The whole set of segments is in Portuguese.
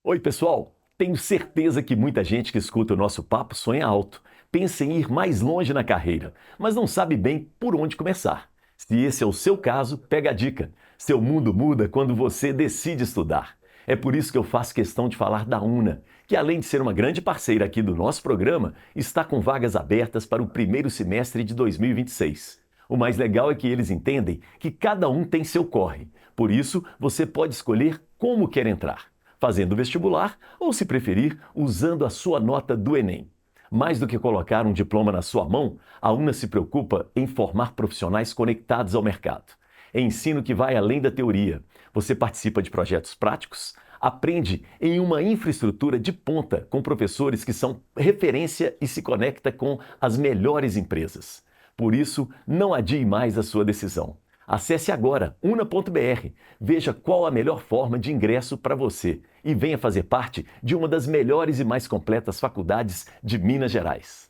Oi, pessoal! Tenho certeza que muita gente que escuta o nosso papo sonha alto, pensa em ir mais longe na carreira, mas não sabe bem por onde começar. Se esse é o seu caso, pega a dica. Seu mundo muda quando você decide estudar. É por isso que eu faço questão de falar da UNA, que além de ser uma grande parceira aqui do nosso programa, está com vagas abertas para o primeiro semestre de 2026. O mais legal é que eles entendem que cada um tem seu corre. Por isso, você pode escolher como quer entrar, fazendo vestibular ou, se preferir, usando a sua nota do Enem. Mais do que colocar um diploma na sua mão, a UNA se preocupa em formar profissionais conectados ao mercado. É ensino que vai além da teoria. Você participa de projetos práticos, aprende em uma infraestrutura de ponta com professores que são referência e se conecta com as melhores empresas. Por isso, não adie mais a sua decisão. Acesse agora una.br, veja qual a melhor forma de ingresso para você e venha fazer parte de uma das melhores e mais completas faculdades de Minas Gerais.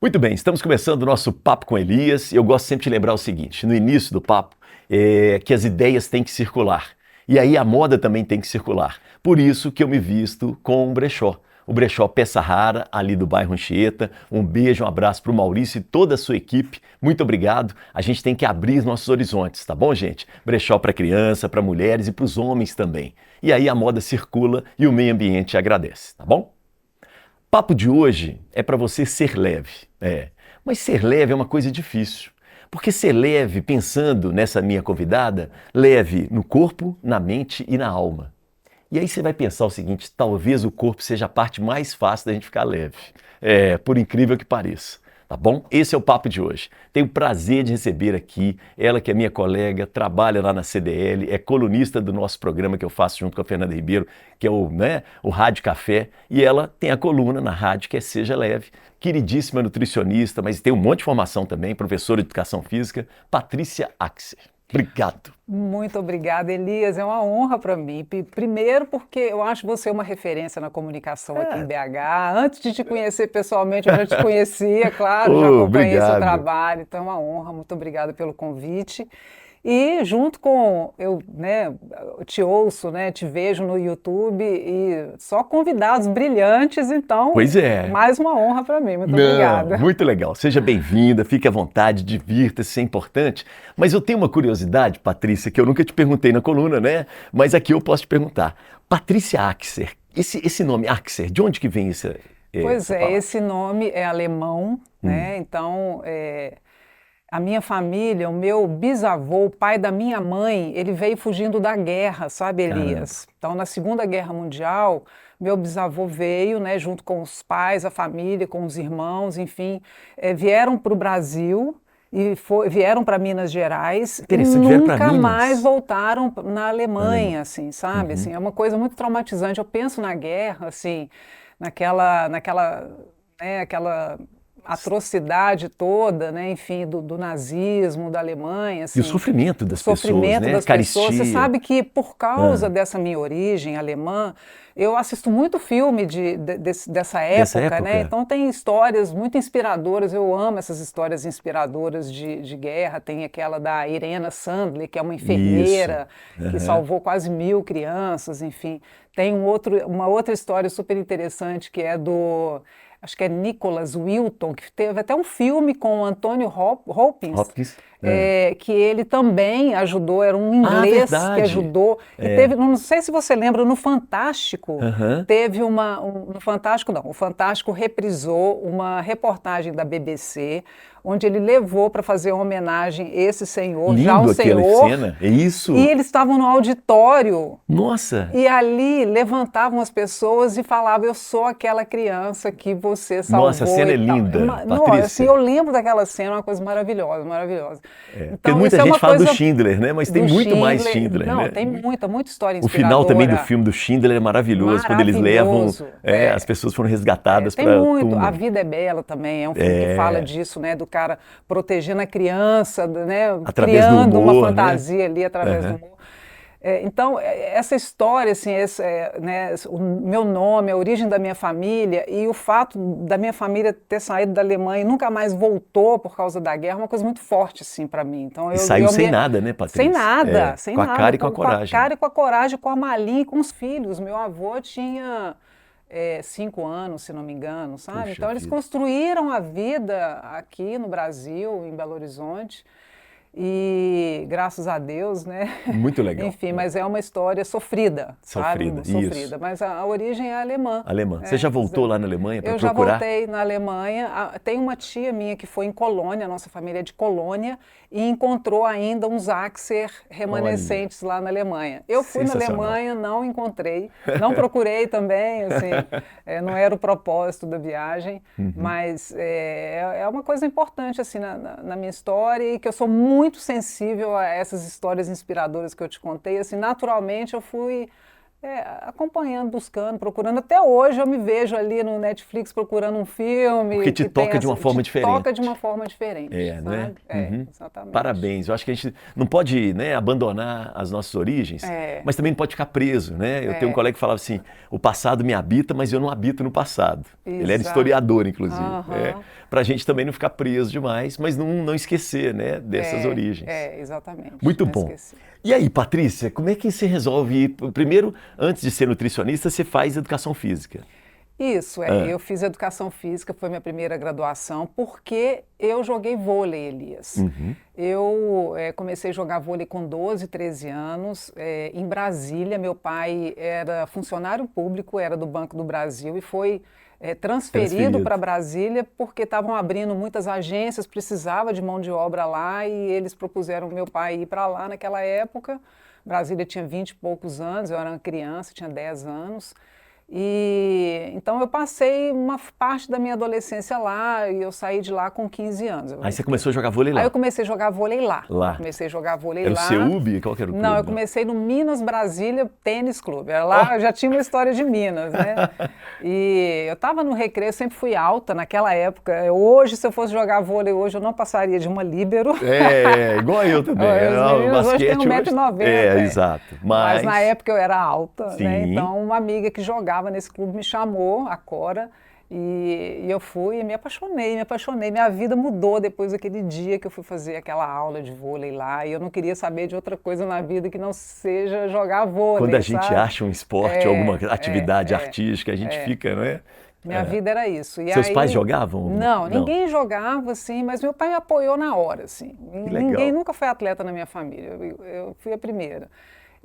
Muito bem, estamos começando o nosso Papo com Elias e eu gosto sempre de lembrar o seguinte, no início do papo, que as ideias têm que circular e aí a moda também tem que circular. Por isso que eu me visto com um brechó. O Brechó Peça Rara, ali do bairro Anchieta. Um beijo, um abraço para o Maurício e toda a sua equipe. Muito obrigado. A gente tem que abrir nossos horizontes, tá bom, gente? Brechó para criança, para mulheres e para os homens também. E aí a moda circula e o meio ambiente agradece, tá bom? Papo de hoje é para você ser leve. Mas ser leve é uma coisa difícil. Porque ser leve, pensando nessa minha convidada, leve no corpo, na mente e na alma. E aí você vai pensar o seguinte, talvez o corpo seja a parte mais fácil da gente ficar leve. Por incrível que pareça. Tá bom? Esse é o papo de hoje. Tenho o prazer de receber aqui ela que é minha colega, trabalha lá na CDL, é colunista do nosso programa que eu faço junto com a Fernanda Ribeiro, que é o Rádio Café, e ela tem a coluna na rádio que é Seja Leve, queridíssima nutricionista, mas tem um monte de formação também, professora de educação física, Patrícia Axer. Obrigado. Muito obrigada, Elias. É uma honra para mim. Primeiro, porque eu acho você uma referência na comunicação aqui em BH. Antes de te conhecer pessoalmente, eu já te conhecia, claro, já acompanhei seu trabalho. Então, é uma honra. Muito obrigada pelo convite. E junto com eu te ouço, te vejo no YouTube e só convidados brilhantes, então Pois é. Mais uma honra para mim. Muito obrigada. Muito legal. Seja bem-vinda, fique à vontade, divirta-se, isso é importante. Mas eu tenho uma curiosidade, Patrícia, que eu nunca te perguntei na coluna, né? Mas aqui eu posso te perguntar. Patrícia Axer, esse nome Axer, de onde que vem essa Pois é, palavra? esse nome é alemão, né? Então, a minha família, o meu bisavô, o pai da minha mãe, ele veio fugindo da guerra, sabe, Elias? Caramba. Então, na Segunda Guerra Mundial, meu bisavô veio, né, junto com os pais, a família, com os irmãos, enfim, vieram para o Brasil e vieram para Minas Gerais e Interessante, para nunca Minas. mais voltaram na Alemanha, assim, sabe? Uhum. Assim, é uma coisa muito traumatizante. Eu penso na guerra, assim, aquela atrocidade toda, né, enfim, do nazismo, da Alemanha, assim, E o sofrimento das pessoas, sofrimento né? das pessoas. Você Caristia. sabe que por causa dessa minha origem alemã, eu assisto muito filme dessa época, né? Então tem histórias muito inspiradoras. Eu amo essas histórias inspiradoras de guerra. Tem aquela da Irena Sandler, que é uma enfermeira que salvou quase 1000 crianças, enfim. Tem uma outra história super interessante que é acho que é Nicholas Wilton, que teve até um filme com o Antônio Hopkins, que ele também ajudou, era um inglês que ajudou. E teve, não sei se você lembra, no Fantástico, teve no Fantástico não, o Fantástico reprisou uma reportagem da BBC, onde ele levou para fazer uma homenagem a esse senhor, Lindo já um senhor. Cena. É isso. E eles estavam no auditório. Nossa! E ali levantavam as pessoas e falavam: eu sou aquela criança que você salvou. Nossa, a cena é linda, Patrícia. Assim, eu lembro daquela cena, uma coisa maravilhosa, maravilhosa. Então, porque muita gente fala do Schindler, né? Mas tem muito mais Schindler, não, né? tem muita história inspiradora. O final também do filme do Schindler é maravilhoso, quando eles levam, as pessoas foram resgatadas para Tem muito. tumba. A Vida é Bela também, é um filme que fala disso, né? Do cara protegendo a criança, né? Através Criando do humor, uma fantasia ali através do humor. Então, essa história, assim, né, o meu nome, a origem da minha família e o fato da minha família ter saído da Alemanha e nunca mais voltou por causa da guerra é uma coisa muito forte, assim, para mim. Então, E saiu sem nada, né, Patrícia? Sem nada, sem com nada. Com a cara e com a coragem. Com a cara e com a coragem, com a malinha e com os filhos. Meu avô tinha 5 anos, se não me engano, sabe? Puxa então, eles vida. construíram a vida aqui no Brasil, em Belo Horizonte. E graças a Deus, né? Muito legal. Enfim, mas é uma história sofrida, sabe? Sofrida. Isso. Mas a origem é alemã. Alemã. Você já voltou lá na Alemanha para procurar? Eu já voltei na Alemanha. Tem uma tia minha que foi em Colônia, a nossa família é de Colônia, e encontrou ainda uns Axer remanescentes lá na Alemanha. Eu fui na Alemanha, não encontrei, não procurei também, assim, não era o propósito da viagem, mas é uma coisa importante assim na minha história e que eu sou muito sensível a essas histórias inspiradoras que eu te contei. Assim, naturalmente eu fui acompanhando, buscando, procurando. Até hoje eu me vejo ali no Netflix procurando um filme. Porque te toca de uma forma diferente. Toca de uma forma diferente. Não é? Exatamente. Parabéns. Eu acho que a gente não pode, né, abandonar as nossas origens, mas também não pode ficar preso, né? Eu tenho um colega que falava assim, o passado me habita, mas eu não habito no passado. Exato. Ele era historiador, inclusive. Para a gente também não ficar preso demais, mas não esquecer, né, dessas origens. Exatamente. Muito bom. Esquecer. E aí, Patrícia, como é que você resolve? Primeiro, antes de ser nutricionista, você faz educação física. Isso, eu fiz educação física, foi minha primeira graduação, porque eu joguei vôlei, Elias. Eu comecei a jogar vôlei com 12, 13 anos, em Brasília. Meu pai era funcionário público, era do Banco do Brasil e foi transferido para Brasília porque estavam abrindo muitas agências, precisava de mão de obra lá e eles propuseram meu pai ir para lá naquela época. Brasília tinha 20 e poucos anos, eu era uma criança, tinha 10 anos. E então eu passei uma parte da minha adolescência lá e eu saí de lá com 15 anos. Aí você começou a jogar vôlei lá? Aí eu comecei a jogar vôlei lá. Comecei a jogar vôlei lá. Era o CEUB? Qual que era o clube? Não, eu comecei no Minas Brasília Tênis Clube. Lá eu já tinha uma história de Minas, né? E eu estava no recreio, sempre fui alta naquela época. Hoje, se eu fosse jogar vôlei hoje, eu não passaria de uma líbero. Igual eu também. Hoje tem 1,90 m. Exato. Mas na época eu era alta, né? Então uma amiga que jogava nesse clube me chamou, a Cora, e eu fui e me apaixonei. Minha vida mudou depois daquele dia que eu fui fazer aquela aula de vôlei lá, e eu não queria saber de outra coisa na vida que não seja jogar vôlei. Quando a gente acha um esporte, alguma atividade artística, a gente fica, não é? Minha vida era isso. E seus pais jogavam? Não, ninguém jogava, assim, mas meu pai me apoiou na hora, assim. Ninguém nunca foi atleta na minha família, eu fui a primeira.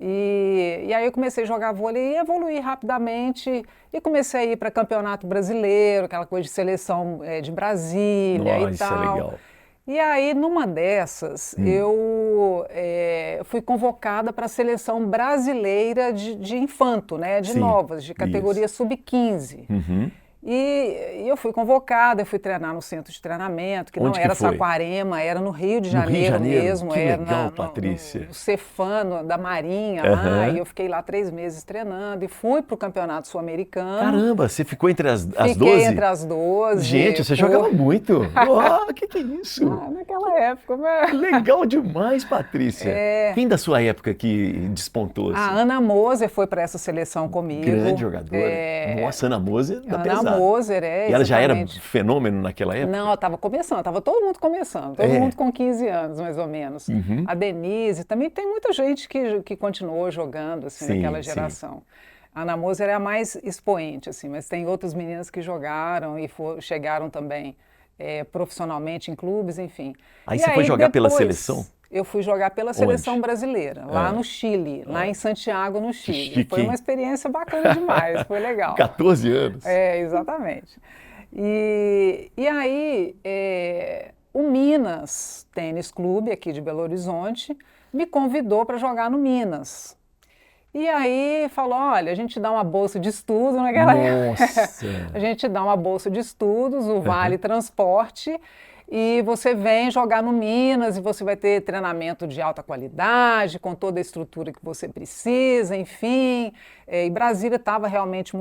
E aí eu comecei a jogar vôlei e evoluí rapidamente e comecei a ir para campeonato brasileiro, aquela coisa de seleção de Brasília e tal. Isso é legal. E aí, numa dessas, eu fui convocada para a seleção brasileira de infanto, né, de novas, de categoria sub-15. E eu fui convocada, eu fui treinar no centro de treinamento, que não era Saquarema, era no Rio de Janeiro mesmo. Que legal, Patrícia. No Cefano, da Marinha, lá, e eu fiquei lá 3 meses treinando e fui para o Campeonato Sul-Americano. Caramba, você ficou entre as 12? Fiquei entre as 12. Gente, você jogava muito. Que é isso? Naquela época. Legal demais, Patrícia. Quem da sua época que despontou? Assim? A Ana Moser foi para essa seleção comigo. Grande jogadora. Nossa, Ana Moser da pesada. Moser, E ela já era fenômeno naquela época? Não, ela estava começando, estava todo mundo começando, todo mundo com 15 anos, mais ou menos. A Denise, também tem muita gente que continuou jogando, assim, naquela geração. A Ana Moser é a mais expoente, assim, mas tem outras meninas que jogaram e chegaram também profissionalmente em clubes, enfim. Aí você foi jogar pela seleção? Eu fui jogar pela seleção brasileira, lá no Chile, lá em Santiago, no Chile. Foi uma experiência bacana demais, foi legal. 14 anos. Exatamente. E aí, o Minas Tênis Clube, aqui de Belo Horizonte, me convidou para jogar no Minas. E aí falou, olha, a gente dá uma bolsa de estudo naquela época. A gente dá uma bolsa de estudos, o Vale Transporte, e você vem jogar no Minas e você vai ter treinamento de alta qualidade, com toda a estrutura que você precisa, enfim. E Brasília estava realmente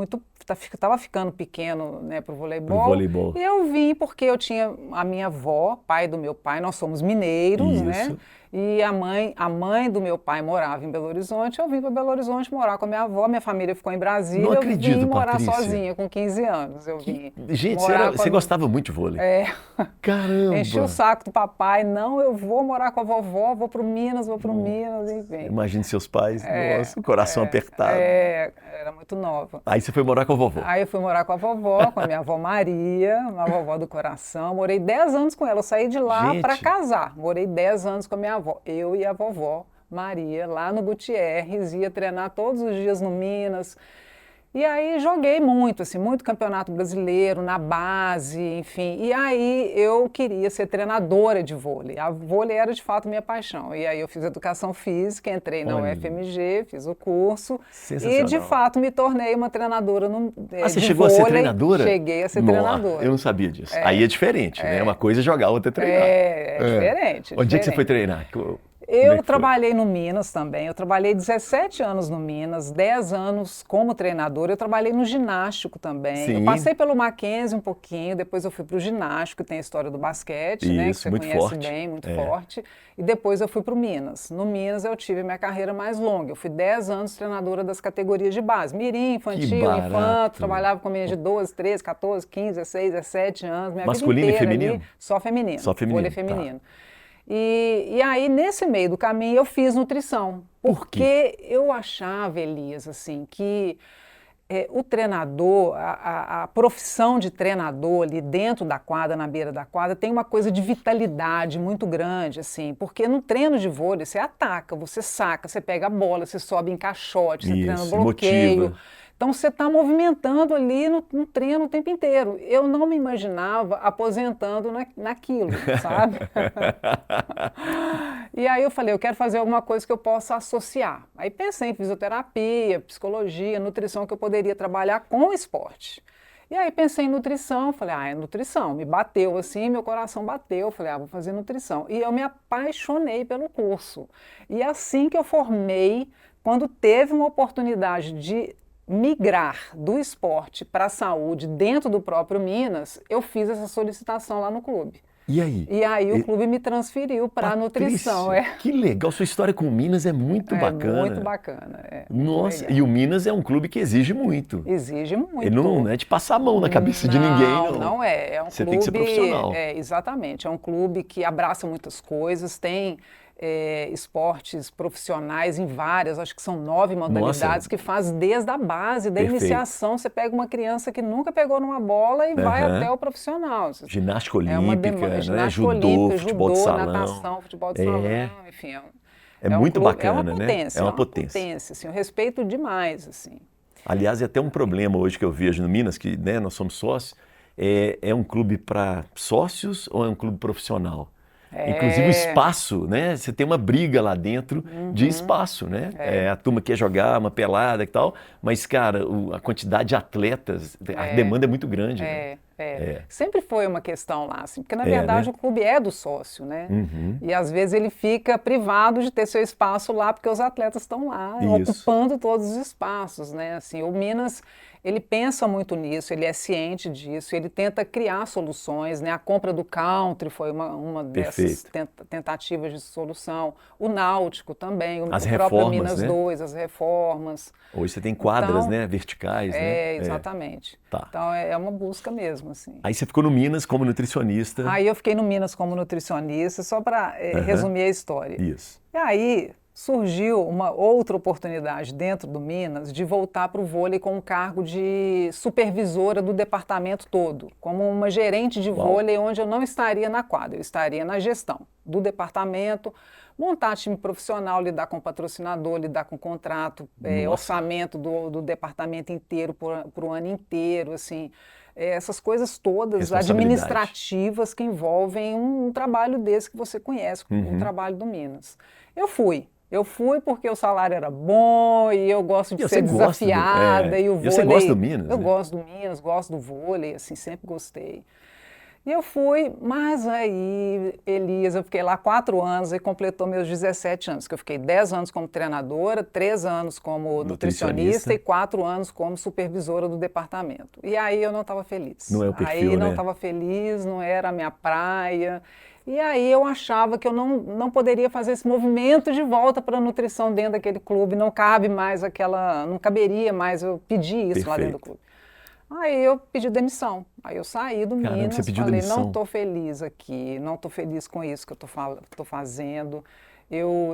estava ficando pequeno, né, para o voleibol. E eu vim porque eu tinha a minha avó, pai do meu pai, nós somos mineiros, né? E a mãe do meu pai morava em Belo Horizonte, eu vim para Belo Horizonte morar com a minha avó, minha família ficou em Brasília, Não acredito, eu vim morar Patrícia. sozinha com 15 anos. Eu vim Gente, morar você gostava muito de vôlei. Caramba! Enchi o saco do papai, não, eu vou morar com a vovó, vou para Minas, enfim. Imagine seus pais, nossa, o coração apertado. Era muito nova. Aí você foi morar com a vovó. Aí eu fui morar com a vovó, com a minha avó Maria, uma vovó do coração. Morei 10 anos com ela, eu saí de lá para casar. Morei 10 anos com a minha avó, eu e a vovó Maria, lá no Gutierrez, ia treinar todos os dias no Minas. E aí joguei muito, assim, muito campeonato brasileiro, na base, enfim. E aí eu queria ser treinadora de vôlei. A vôlei era de fato minha paixão. E aí eu fiz educação física, entrei na UFMG, fiz o curso. E de fato me tornei uma treinadora você chegou a ser treinadora? Cheguei a ser treinadora. Eu não sabia disso. Aí é diferente, né? Uma coisa é jogar, outra é treinar. É diferente. Onde é que você foi treinar? Eu trabalhei no Minas também, eu trabalhei 17 anos no Minas, 10 anos como treinadora, eu trabalhei no ginástico também. Sim. Eu passei pelo Mackenzie um pouquinho, depois eu fui para o ginástico, tem a história do basquete, né, que você conhece forte. Bem, muito forte. E depois eu fui para o Minas. No Minas eu tive minha carreira mais longa, eu fui 10 anos treinadora das categorias de base, mirim, infantil, infanto, trabalhava com meninas de 12, 13, 14, 15, 16, 17 anos, minha masculino vida inteira e feminino? Ali, só feminino. Só feminino. Vôlei feminino. Tá. E aí, nesse meio do caminho, eu fiz nutrição. Porque eu achava, Elias, assim, que o treinador, a profissão de treinador ali dentro da quadra, na beira da quadra, tem uma coisa de vitalidade muito grande, assim. Porque no treino de vôlei, você ataca, você saca, você pega a bola, você sobe em caixote, você treina bloqueio. Motiva. Então, você está movimentando ali no treino o tempo inteiro. Eu não me imaginava aposentando naquilo, sabe? E aí eu falei, eu quero fazer alguma coisa que eu possa associar. Aí pensei em fisioterapia, psicologia, nutrição, que eu poderia trabalhar com o esporte. E aí pensei em nutrição, falei, é nutrição. Me bateu assim, meu coração bateu. Falei, vou fazer nutrição. E eu me apaixonei pelo curso. E assim que eu formei, quando teve uma oportunidade de migrar do esporte para a saúde dentro do próprio Minas, eu fiz essa solicitação lá no clube. E aí? E aí o clube me transferiu para a nutrição. Que legal, sua história com o Minas é muito bacana. Muito bacana. Nossa, e o Minas é um clube que exige muito. Exige muito. Ele não é de passar a mão na cabeça de ninguém, não. Não é. É um Você clube, tem que ser profissional. Exatamente. É um clube que abraça muitas coisas, tem esportes profissionais em várias, acho que são 9 modalidades, que faz desde a base, da iniciação. Você pega uma criança que nunca pegou numa bola e vai até o profissional. Ginástica olímpica, ginástica judô, olímpica, futebol de salão. Natação, futebol de salão, enfim. É muito bacana, é uma potência, né? É uma potência. Assim, eu respeito demais, assim. Aliás, é até um problema hoje que eu vejo no Minas, que nós somos sócios, é um clube para sócios ou é um clube profissional? Inclusive o espaço, né? Você tem uma briga lá dentro de espaço, né? A turma quer jogar uma pelada e tal, mas, cara, a quantidade de atletas, a demanda é muito grande, né? Sempre foi uma questão lá, assim, porque na verdade o clube é do sócio, né? E às vezes ele fica privado de ter seu espaço lá, porque os atletas estão lá ocupando todos os espaços, né? Assim, o Minas, ele pensa muito nisso, ele é ciente disso, ele tenta criar soluções, né? A compra do Country foi uma dessas tentativas de solução. O Náutico também, o próprio Minas 2, as reformas. Hoje você tem quadras, né? Verticais, né? Exatamente. Tá. Então é uma busca mesmo, assim. Aí você ficou no Minas como nutricionista. Aí eu fiquei no Minas como nutricionista, só para resumir a história. Isso. E aí surgiu uma outra oportunidade dentro do Minas de voltar para o vôlei com o cargo de supervisora do departamento todo, como uma gerente de vôlei, onde eu não estaria na quadra, eu estaria na gestão do departamento, montar time profissional, lidar com patrocinador, lidar com contrato, orçamento do departamento inteiro para o ano inteiro, assim, essas coisas todas administrativas que envolvem um trabalho desse que você conhece, o trabalho do Minas. Eu fui porque o salário era bom e eu gosto de ser desafiada. E o vôlei, você gosta do Minas? Eu gosto do Minas, gosto do vôlei, assim, sempre gostei. E eu fui, mas aí, Elias, eu fiquei lá 4 anos e completou meus 17 anos, que eu fiquei 10 anos como treinadora, 3 anos como nutricionista e 4 anos como supervisora do departamento. E aí eu não estava feliz. Não é o perfil, aí não né? estava feliz, não era a minha praia. E aí eu achava que eu não poderia fazer esse movimento de volta para a nutrição dentro daquele clube, não cabe mais aquela, não caberia mais eu pedir isso lá dentro do clube. Aí eu pedi demissão. Aí eu saí do Caramba, você Minas, pediu falei, não demissão. estou feliz aqui, não estou feliz com isso que eu estou fazendo.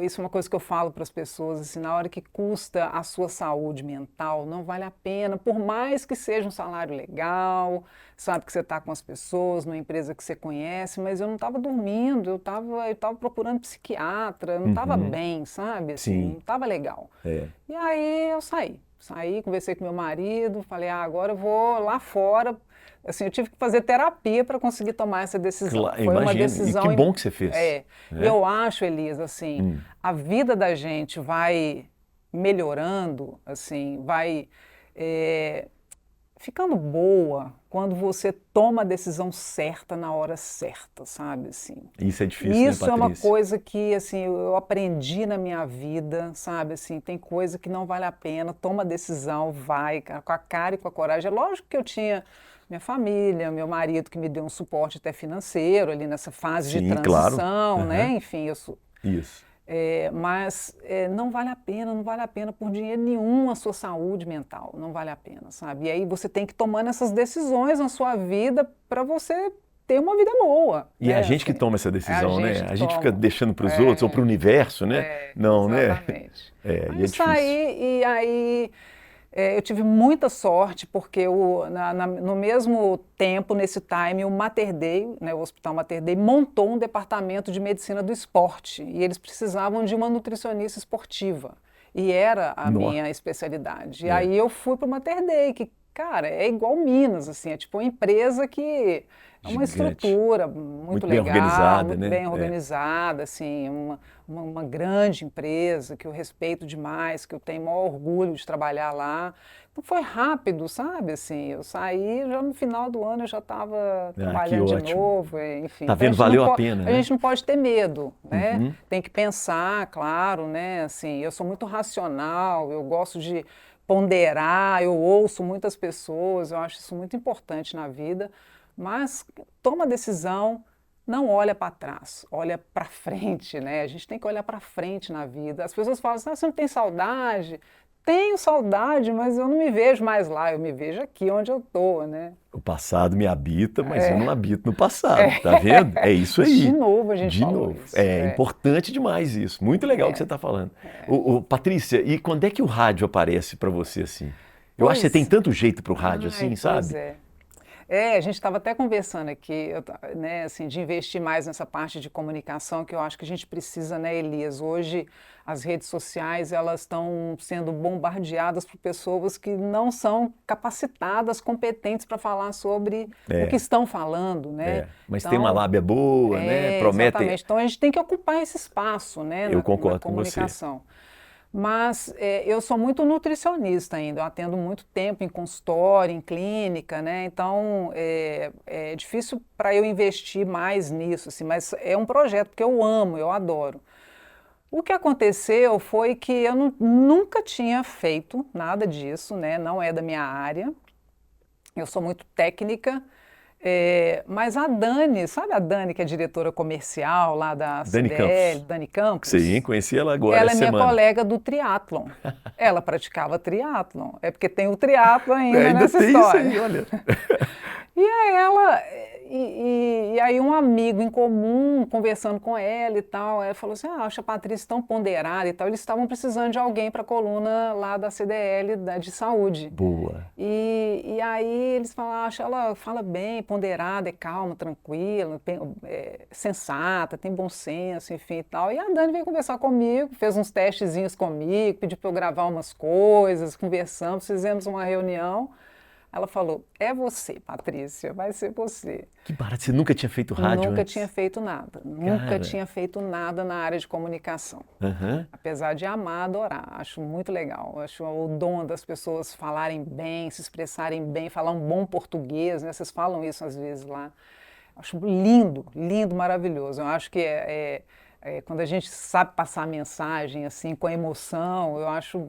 Isso é uma coisa que eu falo para as pessoas, assim, na hora que custa a sua saúde mental, não vale a pena, por mais que seja um salário legal, sabe que você está com as pessoas, numa empresa que você conhece, mas eu não estava dormindo, eu tava procurando psiquiatra, não estava bem, sabe? Assim, Sim. não estava legal. É. E aí eu saí. Saí, conversei com meu marido, falei, agora eu vou lá fora. Assim, eu tive que fazer terapia para conseguir tomar essa decisão. Claro, Foi uma imagino. decisão. E que bom que você fez. É. E eu acho, Elisa, assim, a vida da gente vai melhorando, assim, vai ficando boa quando você toma a decisão certa na hora certa, sabe, assim. Isso é difícil, né, Isso é uma Patrícia? coisa que, assim, eu aprendi na minha vida, sabe, assim, tem coisa que não vale a pena, toma a decisão, vai, cara, com a cara e com a coragem. É lógico que eu tinha minha família, meu marido que me deu um suporte até financeiro ali nessa fase de Sim, claro. transição, né, Aham. enfim, Isso. mas não vale a pena, não vale a pena por dinheiro nenhum a sua saúde mental, não vale a pena, sabe? E aí você tem que tomar essas decisões na sua vida para você ter uma vida boa, E é a né? gente que Assim, toma essa é a decisão, gente né? que A gente fica toma. deixando para os outros ou para o universo, né? Não, né? Exatamente. É, Aí e é eu difícil. saí e aí eu tive muita sorte, porque no mesmo tempo, nesse time, o Mater Dei, né, o Hospital Mater Dei, montou um departamento de medicina do esporte e eles precisavam de uma nutricionista esportiva. E era a Nó. minha especialidade. E É, aí eu fui para o Mater Dei, que, cara, é igual Minas, assim, é tipo uma empresa que é uma gigante. estrutura muito Muito bem legal, organizada, muito né? bem É. organizada, assim, uma grande empresa que eu respeito demais, que eu tenho maior orgulho de trabalhar lá. Então foi rápido, sabe? Assim, eu saí, já no final do ano eu já estava Ah, que trabalhando de ótimo. novo, enfim. Tá Então vendo? Valeu a pena, a né? gente não pode ter medo, né? Uhum. Tem que pensar, claro, né? Assim, eu sou muito racional, eu gosto de ponderar, eu ouço muitas pessoas, eu acho isso muito importante na vida, mas toma a decisão, não olha para trás, olha para frente, né? A gente tem que olhar para frente na vida. As pessoas falam assim, ah, você não tem saudade? Tenho saudade, mas eu não me vejo mais lá, eu me vejo aqui onde eu estou, né? O passado me habita, mas eu É, não habito no passado, tá vendo? É isso de aí. novo a gente De falou novo. isso. É importante demais isso. Muito legal o que você está falando. Patrícia, e quando é que o rádio aparece para você assim? Eu acho que você tem Pois, tanto jeito pro rádio ai, assim, pois sabe? é. A gente estava até conversando aqui, né, assim, de investir mais nessa parte de comunicação, que eu acho que a gente precisa, né, Elias? Hoje as redes sociais elas estão sendo bombardeadas por pessoas que não são capacitadas, competentes para falar sobre o que É, estão falando, né? mas tem uma Então, lábia boa, né? Prometem. exatamente. Então a gente tem que ocupar esse espaço, né, Eu na concordo com você. comunicação. Mas eu sou muito nutricionista ainda, eu atendo muito tempo em consultório, em clínica, né? Então é difícil para eu investir mais nisso, assim, mas é um projeto que eu amo, eu adoro. O que aconteceu foi que eu nunca tinha feito nada disso, né? Não é da minha área, eu sou muito técnica, mas a Dani, sabe a Dani que é diretora comercial lá da Dani CDL, Campos. Dani Sim, Campos? conheci ela agora Ela é essa minha semana. colega do triatlon. Ela praticava triatlon. É porque tem o triatlo ainda Ainda nessa tem isso história. aí, olha. E aí ela, e aí um amigo em comum, conversando com ela e tal, ela falou assim, acho a Patrícia tão ponderada e tal, eles estavam precisando de alguém para a coluna lá da CDL, de saúde. Boa. E aí eles falaram, acho ela fala bem, ponderada, é calma, tranquila, sensata, tem bom senso, enfim e tal. E a Dani veio conversar comigo, fez uns testezinhos comigo, pediu para eu gravar umas coisas, conversamos, fizemos uma reunião. Ela falou, é você, Patrícia, vai ser você. Que barato, você nunca tinha feito rádio Nunca tinha antes? feito nada, nunca Cara. tinha feito nada na área de comunicação. Aham. Apesar de amar, adorar, acho muito legal. Acho o dom das pessoas falarem bem, se expressarem bem, falar um bom português, né? Vocês falam isso às vezes lá. Acho lindo, lindo, maravilhoso. Eu acho que quando a gente sabe passar a mensagem assim com emoção, eu acho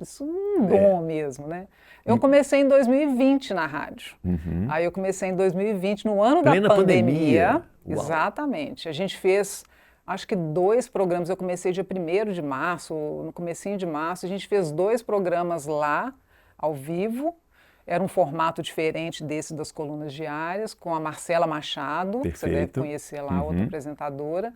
isso um dom mesmo, né? Eu comecei em 2020 na rádio. Uhum. Aí eu comecei em 2020, no ano Plena da pandemia. Uau. Exatamente. A gente fez, acho que 2 programas. Eu comecei dia 1º de março, no comecinho de março. A gente fez 2 programas lá, ao vivo. Era um formato diferente desse das colunas diárias, com a Marcela Machado, que você deve conhecer lá, outra apresentadora.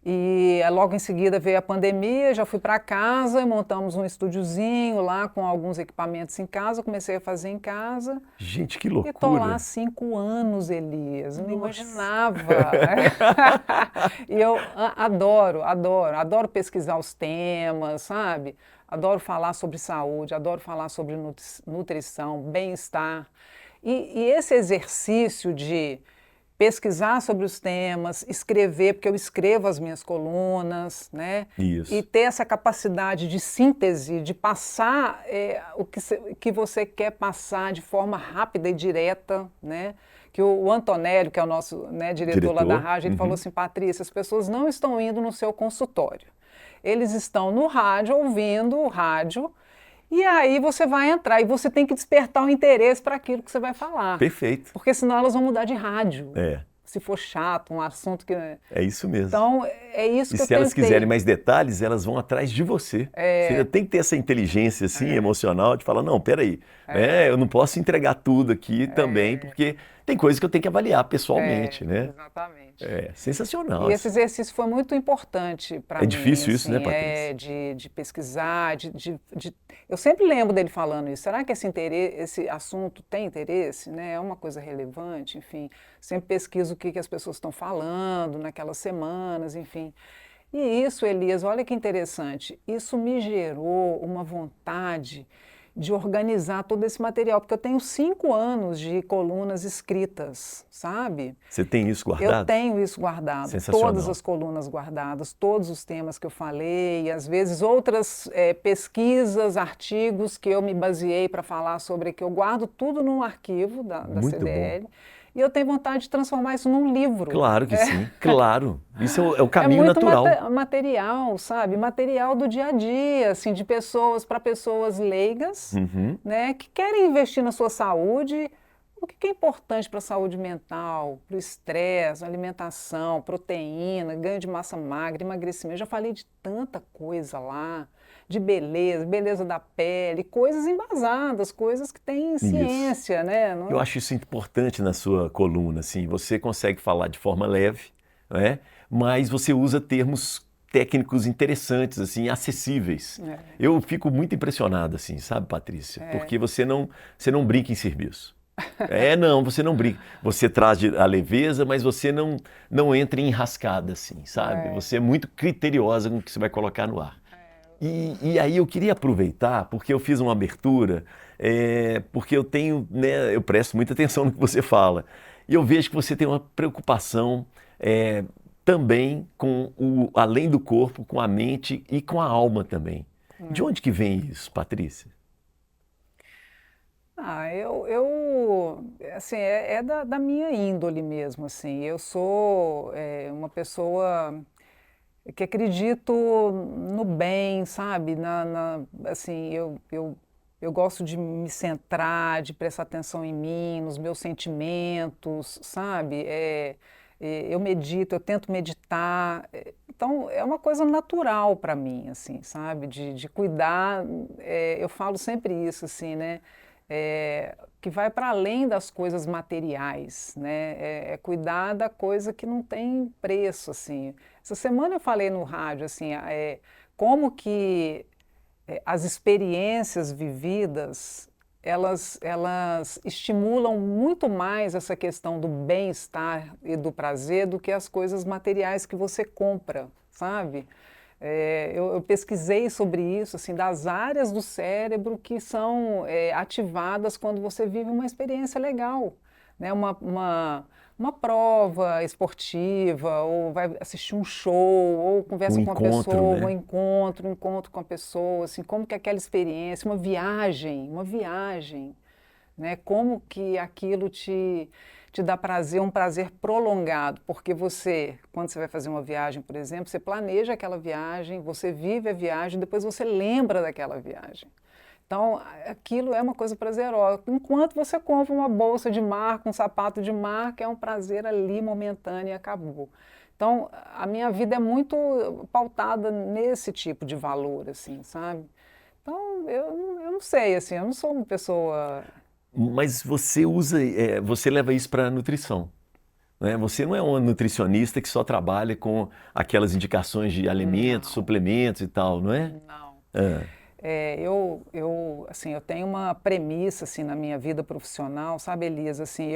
E logo em seguida veio a pandemia, já fui para casa, montamos um estúdiozinho lá com alguns equipamentos em casa, comecei a fazer em casa. Gente, que loucura! E estou lá há 5 anos, Elias, não imaginava. E eu adoro pesquisar os temas, sabe? Adoro falar sobre saúde, adoro falar sobre nutrição, bem-estar. E esse exercício de pesquisar sobre os temas, escrever, porque eu escrevo as minhas colunas, né? Isso. E ter essa capacidade de síntese, de passar o que você quer passar de forma rápida e direta, né? Que o Antonélio, que é o nosso, né, diretor lá da rádio, ele falou assim: Patrícia, as pessoas não estão indo no seu consultório. Eles estão no rádio, ouvindo o rádio, e aí você vai entrar e você tem que despertar o interesse para aquilo que você vai falar. Perfeito. Porque senão elas vão mudar de rádio. É. Se for chato, um assunto que... É isso mesmo. Então, é isso que eu tentei. E se elas quiserem mais detalhes, elas vão atrás de você. Você tem que ter essa inteligência assim, emocional de falar, não, peraí, eu não posso entregar tudo aqui também, porque tem coisas que eu tenho que avaliar pessoalmente, né? Exatamente. É sensacional. E esse exercício foi muito importante para mim. É difícil isso, assim, né, Patrícia? De pesquisar, eu sempre lembro dele falando isso. Será que esse assunto tem interesse? Né? É uma coisa relevante? Enfim, sempre pesquiso o que as pessoas estão falando naquelas semanas, enfim. E isso, Elias, olha que interessante, isso me gerou uma vontade de organizar todo esse material, porque eu tenho 5 anos de colunas escritas, sabe? Você tem isso guardado? Eu tenho isso guardado, todas as colunas guardadas, todos os temas que eu falei, às vezes outras pesquisas, artigos que eu me baseei para falar sobre, que eu guardo tudo num arquivo da CDL. Bom. E eu tenho vontade de transformar isso num livro. Claro que sim, claro. Isso é o caminho natural. É muito material, sabe? Material do dia a dia, assim, de pessoas para pessoas leigas, né? Que querem investir na sua saúde. O que é importante para a saúde mental, para o estresse, alimentação, proteína, ganho de massa magra, emagrecimento. Eu já falei de tanta coisa lá. De beleza da pele, coisas embasadas, coisas que têm ciência, né? Não... Eu acho isso importante na sua coluna, assim, você consegue falar de forma leve, né? Mas você usa termos técnicos interessantes, assim, acessíveis. Eu fico muito impressionado, assim, sabe, Patrícia? Porque você não brinca em serviço. Não, você não brinca. Você traz a leveza, mas você não entra em enrascada, assim, sabe? Você é muito criteriosa com o que você vai colocar no ar. E aí eu queria aproveitar, porque eu fiz uma abertura, porque eu tenho, né, eu presto muita atenção no que você fala. E eu vejo que você tem uma preocupação também com além do corpo, com a mente e com a alma também. De onde que vem isso, Patrícia? Assim, da minha índole mesmo, assim. Eu sou uma pessoa que acredito no bem, sabe? Assim, eu gosto de me centrar, de prestar atenção em mim, nos meus sentimentos, sabe? Eu medito, eu tento meditar. Então, é uma coisa natural para mim, assim, sabe? De cuidar. Eu falo sempre isso, assim, né? Que vai para além das coisas materiais, né? É cuidar da coisa que não tem preço, assim. Essa semana eu falei no rádio, assim, como que as experiências vividas, elas estimulam muito mais essa questão do bem-estar e do prazer do que as coisas materiais que você compra, sabe? Eu pesquisei sobre isso, assim, das áreas do cérebro que são ativadas quando você vive uma experiência legal, né? Uma prova esportiva, ou vai assistir um show, ou conversa com uma pessoa, né? um encontro com a pessoa, assim, como que aquela experiência, uma viagem, né? Como que aquilo te te dá prazer, um prazer prolongado, porque você, quando você vai fazer uma viagem, por exemplo, você planeja aquela viagem, você vive a viagem, depois você lembra daquela viagem. Então, aquilo é uma coisa prazerosa. Enquanto você compra uma bolsa de marca, um sapato de marca, é um prazer ali momentâneo e acabou. Então, a minha vida é muito pautada nesse tipo de valor, assim, sabe? Então, eu não sei, assim, eu não sou uma pessoa... Mas você você leva isso para a nutrição, né? Você não é uma nutricionista que só trabalha com aquelas indicações de alimentos, Não, suplementos e tal, não é? não. Ah, Assim, eu tenho uma premissa, assim, na minha vida profissional, sabe, Elias? Assim,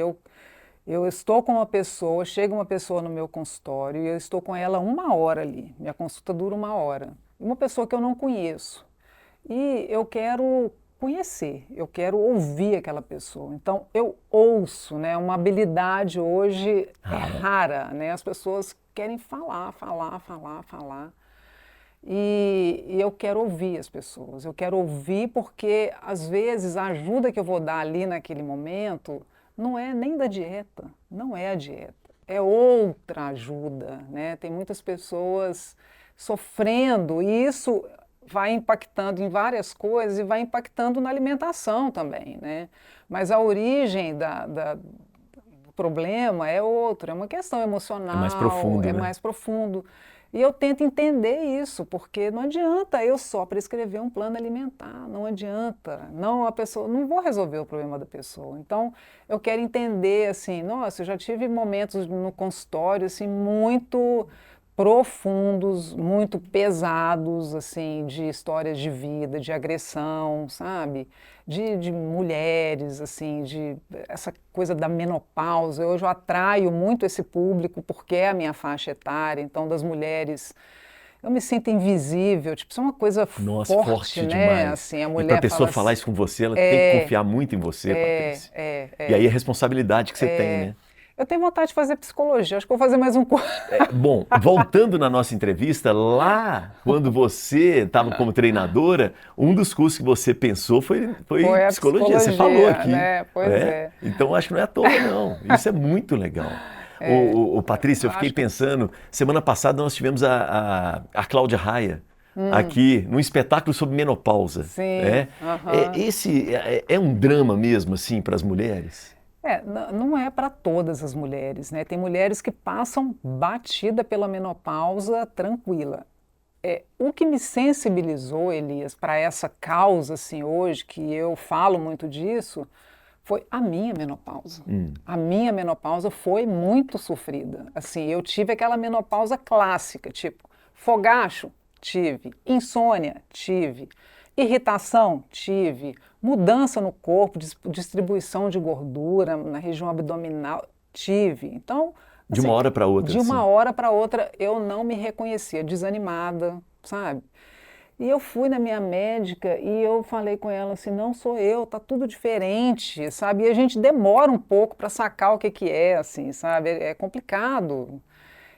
eu estou com uma pessoa, chega uma pessoa no meu consultório e eu estou com ela 1 hora ali. Minha consulta dura 1 hora. Uma pessoa que eu não conheço. E eu quero conhecer, eu quero ouvir aquela pessoa. Então, eu ouço, né? Uma habilidade hoje é rara, né? As pessoas querem falar, falar, falar, falar. E eu quero ouvir as pessoas. Eu quero ouvir porque, às vezes, a ajuda que eu vou dar ali naquele momento não é nem da dieta, não é a dieta. É outra ajuda, né? Tem muitas pessoas sofrendo e isso vai impactando em várias coisas e vai impactando na alimentação também, né? Mas a origem do problema é outra, é uma questão é mais emocional, profundo, é né? mais profundo. E eu tento entender isso, porque não adianta eu só prescrever um plano alimentar, não adianta. Não, a pessoa, não vou resolver o problema da pessoa. Então, eu quero entender assim, nossa, eu já tive momentos no consultório assim muito profundos, muito pesados, assim, de histórias de vida, de agressão, sabe? De mulheres, assim, de essa coisa da menopausa. Hoje eu atraio muito esse público porque é a minha faixa etária, então das mulheres eu me sinto invisível, tipo, isso é uma coisa Nossa, forte, forte né? demais. Assim, a E para a mulher pessoa fala falar assim, isso com você, ela tem que é, confiar muito em você, é, Patrícia. é, E aí é, a responsabilidade que você tem, é. né? Eu tenho vontade de fazer psicologia, acho que vou fazer mais um curso. Bom, voltando na nossa entrevista, lá quando você estava como treinadora, um dos cursos que você pensou foi Foi a psicologia. Você falou psicologia, aqui, né? Pois né? é. Então acho que não é à toa, não. Isso é muito legal. Patrícia, eu fiquei Acho que pensando, semana passada nós tivemos a Cláudia Raia aqui num espetáculo sobre menopausa. sim, Né? aham. Esse é um drama mesmo, assim, para as mulheres? Não é para todas as mulheres, né? Tem mulheres que passam batida pela menopausa tranquila. O que me sensibilizou, Elias, para essa causa, assim, hoje, que eu falo muito disso, foi a minha menopausa. A minha menopausa foi muito sofrida. Assim, eu tive aquela menopausa clássica, tipo, fogacho, tive, insônia, tive, irritação, tive, mudança no corpo, distribuição de gordura na região abdominal, tive. Então, De uma assim, hora para outra, de uma assim. hora para outra eu não me reconhecia, desanimada, sabe? E eu fui na minha médica e eu falei com ela assim, não sou eu, tá tudo diferente, sabe? E a gente demora um pouco para sacar o que que é, assim, sabe? É complicado.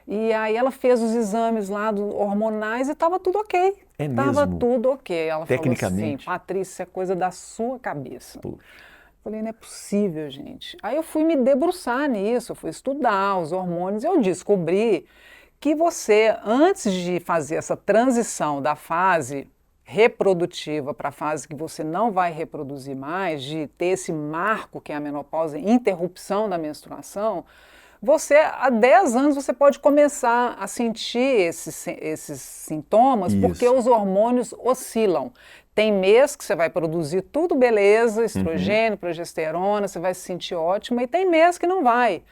E aí ela fez os exames lá hormonais e estava tudo ok. É Tava mesmo, tudo ok. Ela falou assim, tecnicamente. Patrícia, isso é coisa da sua cabeça. Poxa. Falei, não é possível, gente. Aí eu fui me debruçar nisso, eu fui estudar os hormônios e eu descobri que você, antes de fazer essa transição da fase reprodutiva para a fase que você não vai reproduzir mais, de ter esse marco que é a menopausa, interrupção da menstruação, você, há 10 anos, você pode começar a sentir esses sintomas porque Isso. os hormônios oscilam. Tem mês que você vai produzir tudo beleza, Uhum. estrogênio, progesterona, você vai se sentir ótima, e tem mês que não vai.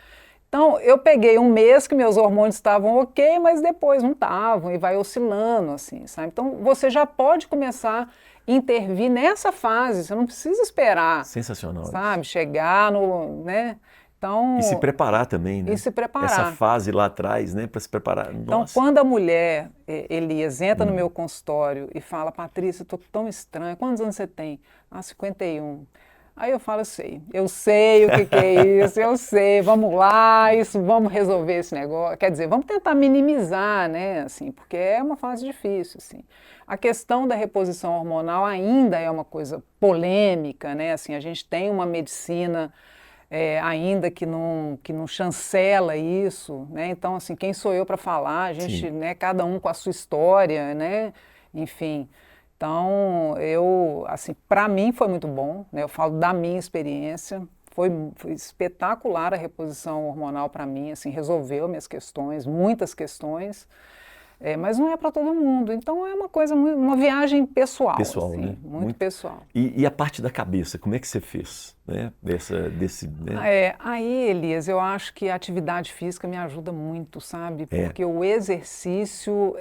Então, eu peguei um mês que meus hormônios estavam ok, mas depois não estavam, e vai oscilando, assim, sabe? Então, você já pode começar a intervir nessa fase, você não precisa esperar, Sensacional isso. sabe? Chegar no, né? E se Então, preparar também, e né? se Essa preparar. fase lá atrás, né? Para se preparar. Então, Nossa. quando a mulher, Elias, entra no Hum. meu consultório e fala, Patrícia, eu estou tão estranha, quantos anos você tem? Ah, 51. Aí eu falo, eu sei o que que é isso, eu sei, vamos lá, isso, vamos resolver esse negócio. Quer dizer, vamos tentar minimizar, né, assim, porque é uma fase difícil, assim. A questão da reposição hormonal ainda é uma coisa polêmica, né, assim, a gente tem uma medicina ainda que não chancela isso, né? Então, assim, quem sou eu para falar? A gente, né, cada um com a sua história, né? Enfim, então, assim, para mim foi muito bom, né? Eu falo da minha experiência, foi espetacular a reposição hormonal para mim, assim, resolveu minhas questões, muitas questões, mas não é para todo mundo. Então é uma coisa, uma viagem pessoal, pessoal, assim, né? muito pessoal. E a parte da cabeça, como é que você fez, né? Né? Aí, Elias, eu acho que a atividade física me ajuda muito, sabe? Porque o exercício,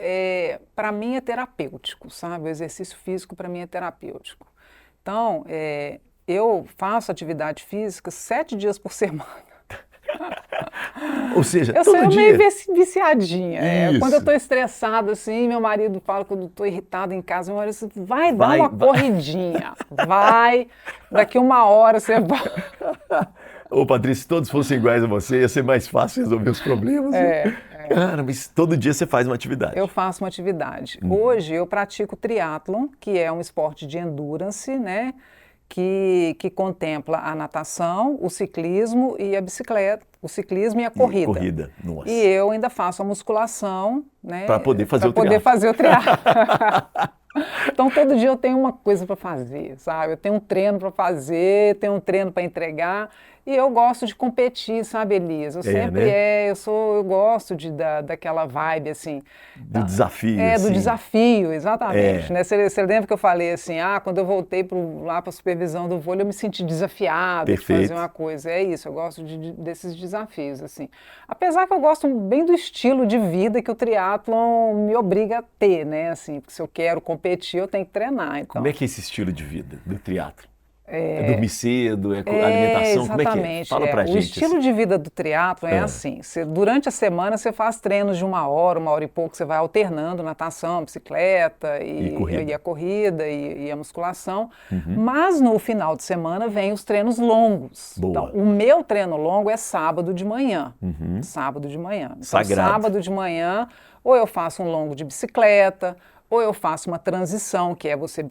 para mim, é terapêutico, sabe? O exercício físico, para mim, é terapêutico. Então, eu faço atividade física 7 dias por semana. Ou seja, eu todo sou dia. meio viciadinha. Quando eu estou estressada, assim, meu marido fala, quando eu estou irritada em casa, meu marido diz, vai dar uma corridinha. Vai, daqui 1 hora você vai. Ô, Patrícia, se todos fossem iguais a você, ia ser mais fácil resolver os problemas. Cara, mas todo dia você faz uma atividade. Eu faço uma atividade. Hoje eu pratico triatlon, que é um esporte de endurance, né? Que contempla a natação, o ciclismo e a bicicleta, o ciclismo e a corrida. Nossa. E eu ainda faço a musculação, né? Para poder fazer o triatlo. Para poder fazer o triatlo. Então, todo dia eu tenho uma coisa para fazer, sabe? Eu tenho um treino para fazer, tenho um treino para entregar. E eu gosto de competir, sabe, Elias? Eu sempre né? eu gosto daquela vibe, assim. Do desafio. Do desafio, exatamente. Né? Você lembra que eu falei assim, quando eu voltei lá para a supervisão do vôlei, eu me senti desafiado de fazer uma coisa. É isso, eu gosto desses desafios, assim. Apesar que eu gosto bem do estilo de vida que o triatlon me obriga a ter, né? Assim, porque se eu quero competir, eu tenho que treinar. Então. Como é que é esse estilo de vida do triatlon? É dormir cedo, alimentação, exatamente, como é que é? Fala pra gente. O estilo assim. De vida do triatlon é assim, durante a semana você faz treinos de 1 hora, 1 hora e pouco, você vai alternando natação, bicicleta e a corrida e a musculação, mas no final de semana vem os treinos longos. Boa. Então, o meu treino longo é sábado de manhã, sábado de manhã. Então, Sagrado. Sábado de manhã, ou eu faço um longo de bicicleta, ou eu faço uma transição, que é você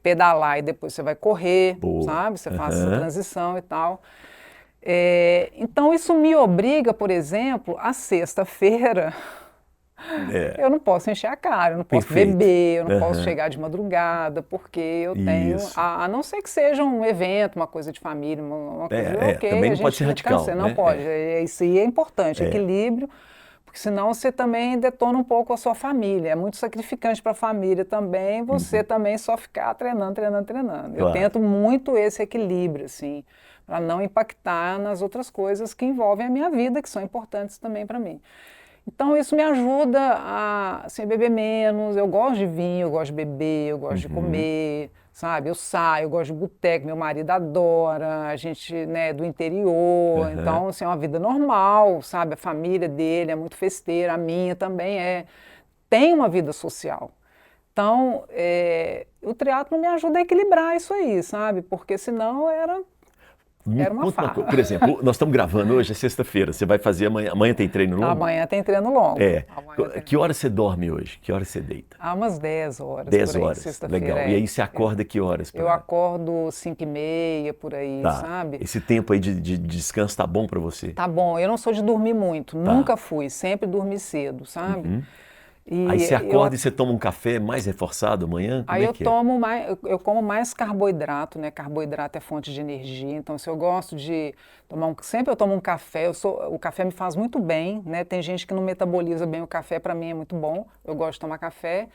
pedalar e depois você vai correr, sabe? Você faz essa transição e tal. Então, isso me obriga, por exemplo, a sexta-feira, eu não posso encher a cara, eu não posso beber, eu não posso chegar de madrugada, porque eu tenho, a não ser que seja um evento, uma coisa de família, uma coisa ok, também a não pode ser radical, não pode, isso aí é importante, equilíbrio. Porque senão você também detona um pouco a sua família. É muito sacrificante para a família também, você também só ficar treinando. Claro. Eu tento muito esse equilíbrio, assim, para não impactar nas outras coisas que envolvem a minha vida, que são importantes também para mim. Então isso me ajuda a beber menos, eu gosto de vinho, eu gosto de beber, eu gosto de comer, sabe? Eu saio, eu gosto de boteco, meu marido adora, a gente, né, do interior, então, assim, é uma vida normal, sabe? A família dele é muito festeira, a minha também é. Tem uma vida social. Então, o triatlo me ajuda a equilibrar isso aí, sabe? Porque senão era uma farra. Por exemplo, nós estamos gravando hoje, é sexta-feira, você vai fazer amanhã. Amanhã tem treino longo? Amanhã tem treino longo. Que hora você dorme hoje? Que hora você deita? Umas 10 horas. 10 horas, sexta-feira. Legal. E aí você acorda que horas? Eu acordo 5h30, por aí, sabe? Esse tempo aí de descanso tá bom para você? Tá bom. Eu não sou de dormir muito, nunca fui, sempre dormi cedo, sabe? Aí você acorda e você toma um café mais reforçado amanhã? Como aí eu como mais carboidrato, né? Carboidrato é fonte de energia, então se eu gosto de tomar sempre eu tomo um café, o café me faz muito bem, né? Tem gente que não metaboliza bem o café, para mim é muito bom, eu gosto de tomar café.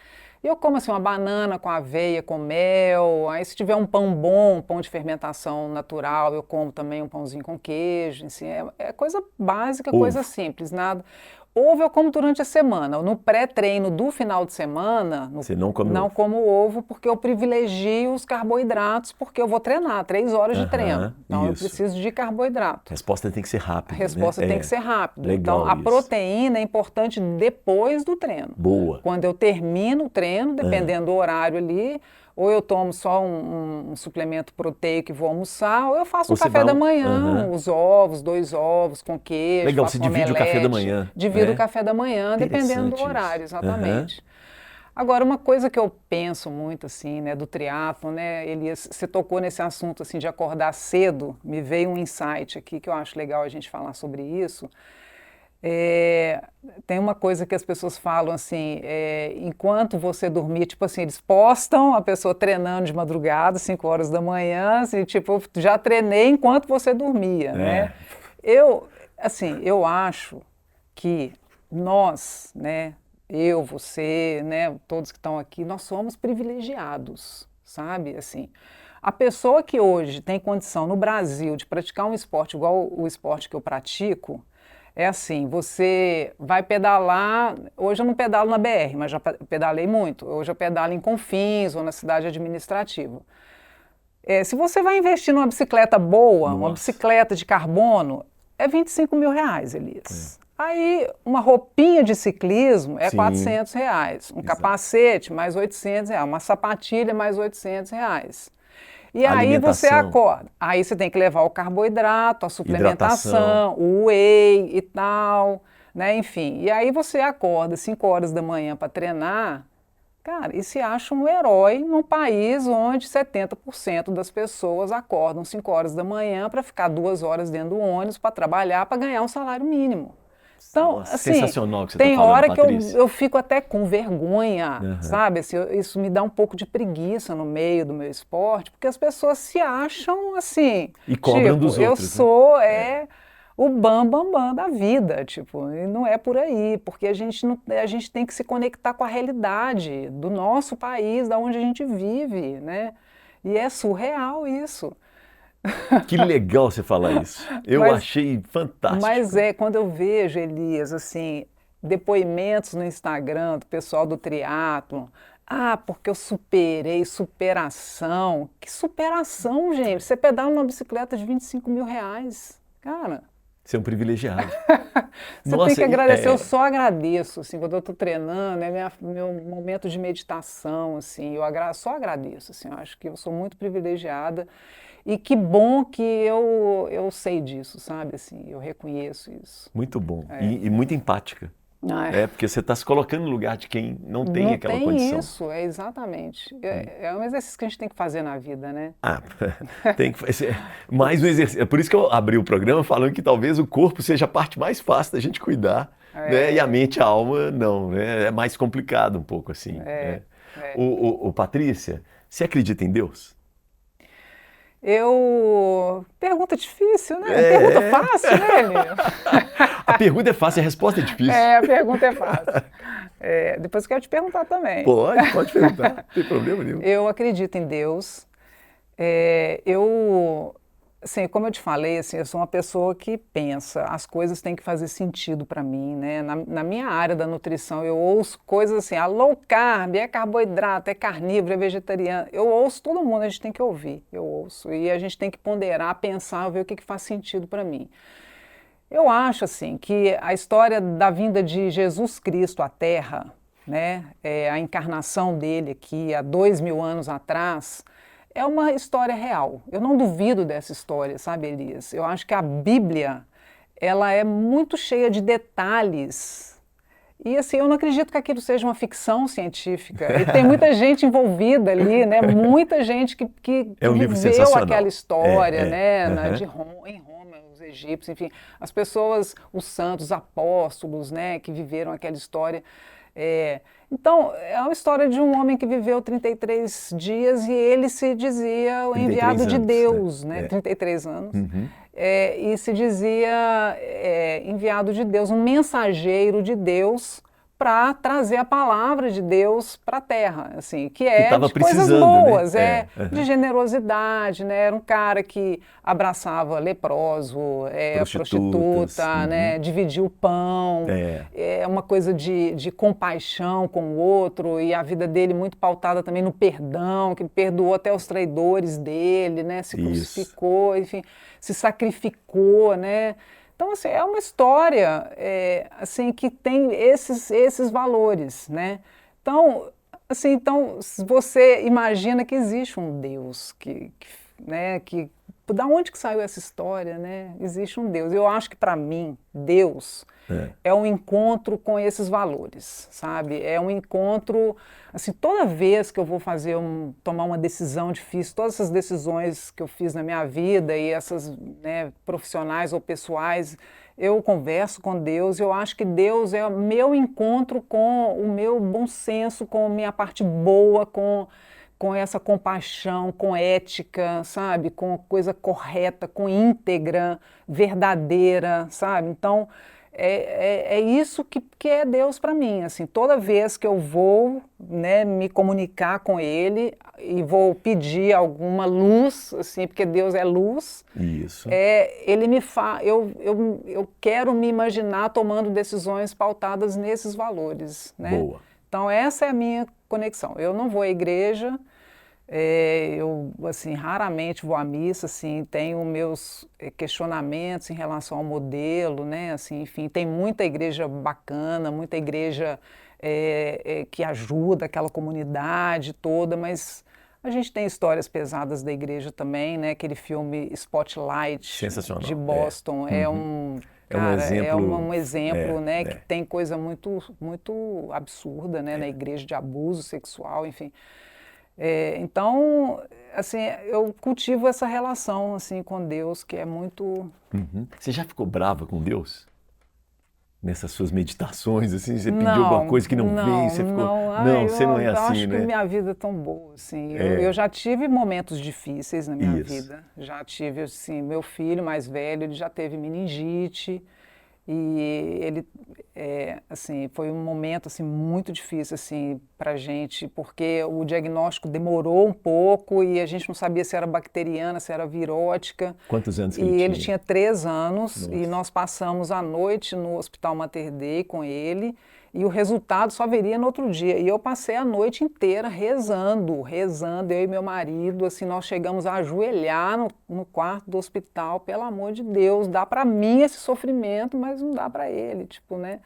E eu como assim uma banana com aveia, com mel, aí se tiver um pão bom, um pão de fermentação natural, eu como também um pãozinho com queijo, assim, é coisa básica, coisa simples, nada. Ovo eu como durante a semana. No pré-treino do final de semana, você não como ovo porque eu privilegio os carboidratos, porque eu vou treinar 3 horas de treino. Então eu preciso de carboidrato. A resposta tem que ser rápida. A resposta tem que ser rápida. Legal, então a proteína é importante depois do treino. Boa. Quando eu termino o treino, dependendo do horário ali, ou eu tomo só um suplemento proteico e vou almoçar, ou eu faço um café da manhã, os ovos, 2 ovos com queijo. Legal, você divide o café da manhã. Divido o café da manhã, dependendo do horário, exatamente. Agora, uma coisa que eu penso muito, assim, né, do triatlon, né, Elias, você tocou nesse assunto, assim, de acordar cedo, me veio um insight aqui que eu acho legal a gente falar sobre isso. É, tem uma coisa que as pessoas falam assim, enquanto você dormir, tipo assim, eles postam a pessoa treinando de madrugada, 5 horas da manhã, assim, tipo, já treinei enquanto você dormia, né? Assim, eu acho que nós, né, eu, você, né, todos que estão aqui, nós somos privilegiados, sabe? Assim, a pessoa que hoje tem condição no Brasil de praticar um esporte igual o esporte que eu pratico, é assim, você vai pedalar, hoje eu não pedalo na BR, mas já pedalei muito, hoje eu pedalo em Confins ou na cidade administrativa. Se você vai investir numa bicicleta boa, uma bicicleta de carbono, é R$ 25.000, Elias. Aí, uma roupinha de ciclismo é R$ 400, um capacete mais R$ 800, uma sapatilha mais R$ 800. E aí você acorda. Aí você tem que levar o carboidrato, a suplementação, o whey e tal, né? Enfim. E aí você acorda 5 horas da manhã para treinar, cara, e se acha um herói num país onde 70% das pessoas acordam 5 horas da manhã para ficar 2 horas dentro do ônibus para trabalhar, para ganhar um salário mínimo. Então, nossa, assim, sensacional que você tem tá falando, hora que Patrícia. eu fico até com vergonha, sabe? Assim, isso me dá um pouco de preguiça no meio do meu esporte, porque as pessoas se acham assim, e cobram tipo, dos eu outros, sou o bam da vida, tipo, e não é por aí, porque a gente tem que se conectar com a realidade do nosso país, da onde a gente vive, né? E é surreal isso. Que legal você falar isso. Eu achei fantástico. Mas quando eu vejo, Elias, assim, depoimentos no Instagram do pessoal do triatlon, porque eu superei, superação. Que superação, gente? Você pedala numa bicicleta de R$ 25.000, cara. Você é um privilegiado. Você tem que agradecer, eu só agradeço, assim, quando eu estou treinando, é meu momento de meditação, assim, só agradeço, assim, eu acho que eu sou muito privilegiada. E que bom que eu sei disso, sabe? Assim, eu reconheço isso. Muito bom. E muito empática. Porque você está se colocando no lugar de quem não tem aquela condição. Isso, exatamente. É um exercício que a gente tem que fazer na vida, né? Tem que fazer mais um exercício. É por isso que eu abri o programa falando que talvez o corpo seja a parte mais fácil da gente cuidar, né? E a mente, a alma, não, né? É mais complicado um pouco assim. Patrícia, você acredita em Deus? Pergunta difícil, né? Pergunta fácil, né, Nil? A pergunta é fácil, a resposta é difícil. A pergunta é fácil. Depois eu quero te perguntar também. Pode perguntar, não tem problema nenhum. Eu acredito em Deus. Assim, como eu te falei, assim, eu sou uma pessoa que pensa, as coisas têm que fazer sentido para mim, né? Na minha área da nutrição, eu ouço coisas assim, low carb, é carboidrato, é carnívoro, é vegetariano. Eu ouço todo mundo, a gente tem que ouvir, eu ouço. E a gente tem que ponderar, pensar, ver o que faz sentido para mim. Eu acho, assim, que a história da vinda de Jesus Cristo à Terra, né? A encarnação dele aqui há 2.000 anos atrás, é uma história real. Eu não duvido dessa história, sabe, Elias? Eu acho que a Bíblia, ela é muito cheia de detalhes. E assim, eu não acredito que aquilo seja uma ficção científica. E tem muita gente envolvida ali, né? Muita gente que viveu aquela história, né? Em Roma, os egípcios, enfim, as pessoas, os santos, os apóstolos, né? Que viveram aquela história. Então, é uma história de um homem que viveu 33 dias e ele se dizia o enviado de Deus, né? 33 anos. E se dizia enviado de Deus, um mensageiro de Deus para trazer a palavra de Deus para a Terra, assim, que de coisas boas, né? De generosidade, né? Era um cara que abraçava leproso, prostituta, né? Dividia o pão, uma coisa de compaixão com o outro, e a vida dele muito pautada também no perdão, que ele perdoou até os traidores dele, né? Se crucificou, enfim, se sacrificou, né? Então, assim, é uma história assim, que tem esses valores, né? Então, você imagina que existe um Deus que da onde que saiu essa história, né? Existe um Deus. Eu acho que para mim, Deus é um encontro com esses valores, sabe? É um encontro, assim, toda vez que eu vou tomar uma decisão difícil, todas essas decisões que eu fiz na minha vida e essas, né, profissionais ou pessoais, eu converso com Deus. Eu acho que Deus é o meu encontro com o meu bom senso, com a minha parte boa, com essa compaixão, com ética, sabe? Com coisa correta, com íntegra, verdadeira, sabe? Então, é isso que é Deus para mim, assim. Toda vez que eu vou, né, me comunicar com Ele e vou pedir alguma luz, assim, porque Deus é luz. Isso. Ele me faz, eu quero me imaginar tomando decisões pautadas nesses valores, né? Boa. Então essa é a minha conexão. Eu não vou à igreja, eu assim raramente vou à missa, assim, tenho meus questionamentos em relação ao modelo, né? Assim, enfim, tem muita igreja bacana, muita igreja que ajuda aquela comunidade toda, mas a gente tem histórias pesadas da igreja também, né? Aquele filme Spotlight de Boston é um exemplo, né? Que tem coisa muito, muito absurda, né? Na igreja, de abuso sexual, enfim. Então, assim, eu cultivo essa relação assim com Deus, que é muito... Você já ficou brava com Deus? Nessas suas meditações, assim, você pediu alguma coisa que não veio, você ficou... Não, você não é assim, né? Eu acho que minha vida é tão boa, assim. Eu já tive momentos difíceis na minha vida. Já tive, assim, meu filho mais velho, ele já teve meningite. E ele, assim, foi um momento, assim, muito difícil, assim, pra gente, porque o diagnóstico demorou um pouco e a gente não sabia se era bacteriana, se era virótica. Quantos anos que ele tinha? Ele tinha 3 anos. Nossa. E nós passamos a noite no Hospital Mater Dei com ele e o resultado só viria no outro dia. E eu passei a noite inteira rezando, eu e meu marido, assim, nós chegamos a ajoelhar no quarto do hospital, pelo amor de Deus, dá para mim esse sofrimento, mas não dá para ele, tipo, né?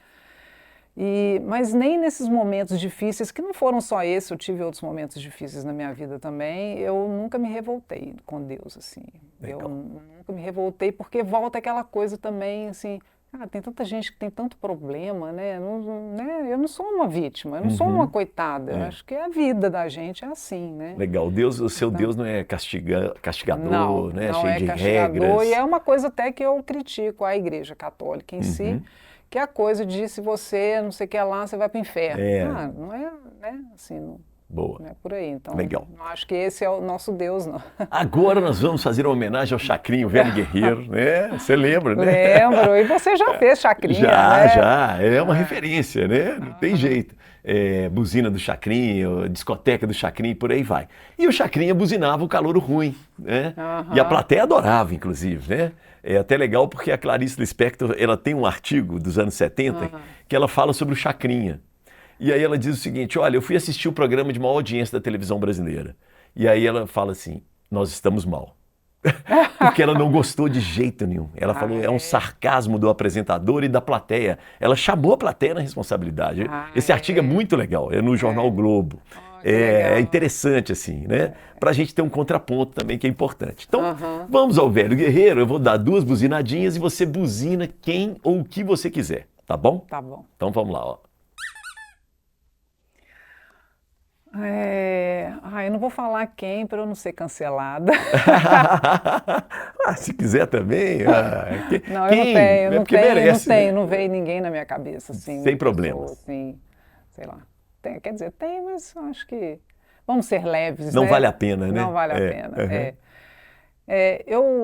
Mas nem nesses momentos difíceis, que não foram só esse, eu tive outros momentos difíceis na minha vida também, eu nunca me revoltei com Deus, assim. Eu nunca me revoltei, porque volta aquela coisa também, assim, tem tanta gente que tem tanto problema, né? Eu não sou uma vítima, eu não sou uma coitada. Eu acho que a vida da gente é assim, né? Legal. Deus, o seu Deus não é castigador, não, né? Não cheio é de castigador, regras. E é uma coisa até que eu critico a Igreja Católica em si, que é a coisa de se você não sei o que lá, você vai para o inferno. Não é, né? Assim, Boa. Não é por aí. Então, Legal. Não acho que esse é o nosso Deus, não. Agora nós vamos fazer uma homenagem ao Chacrinha, o velho guerreiro, né? Você lembra, né? Lembro. E você já fez Chacrinha, já, né? Já. É uma referência, né? Não tem jeito. Buzina do Chacrinha, discoteca do Chacrinha e por aí vai. E o Chacrinha buzinava o Calouro Ruim, né? E a plateia adorava, inclusive, né? É até legal porque a Clarice Lispector, ela tem um artigo dos anos 70 que ela fala sobre o Chacrinha. E aí ela diz o seguinte, olha, eu fui assistir o programa de maior audiência da televisão brasileira. E aí ela fala assim, nós estamos mal. Porque ela não gostou de jeito nenhum. Ela falou, é um sarcasmo do apresentador e da plateia. Ela chamou a plateia na responsabilidade. Esse artigo é muito legal, é no jornal Globo. É interessante, assim, né? Pra gente ter um contraponto também que é importante. Então, vamos ao velho guerreiro, eu vou dar 2 buzinadinhas e você buzina quem ou o que você quiser, tá bom? Tá bom. Então vamos lá, ó. Eu não vou falar quem para eu não ser cancelada. Se quiser também. Não, quem? Eu não tenho, merece, né? Não veio ninguém na minha cabeça. Assim, sem problemas. Assim, sei lá. Quer dizer, tem, mas eu acho que vamos ser leves. Não né? vale a pena, né? Não vale a pena.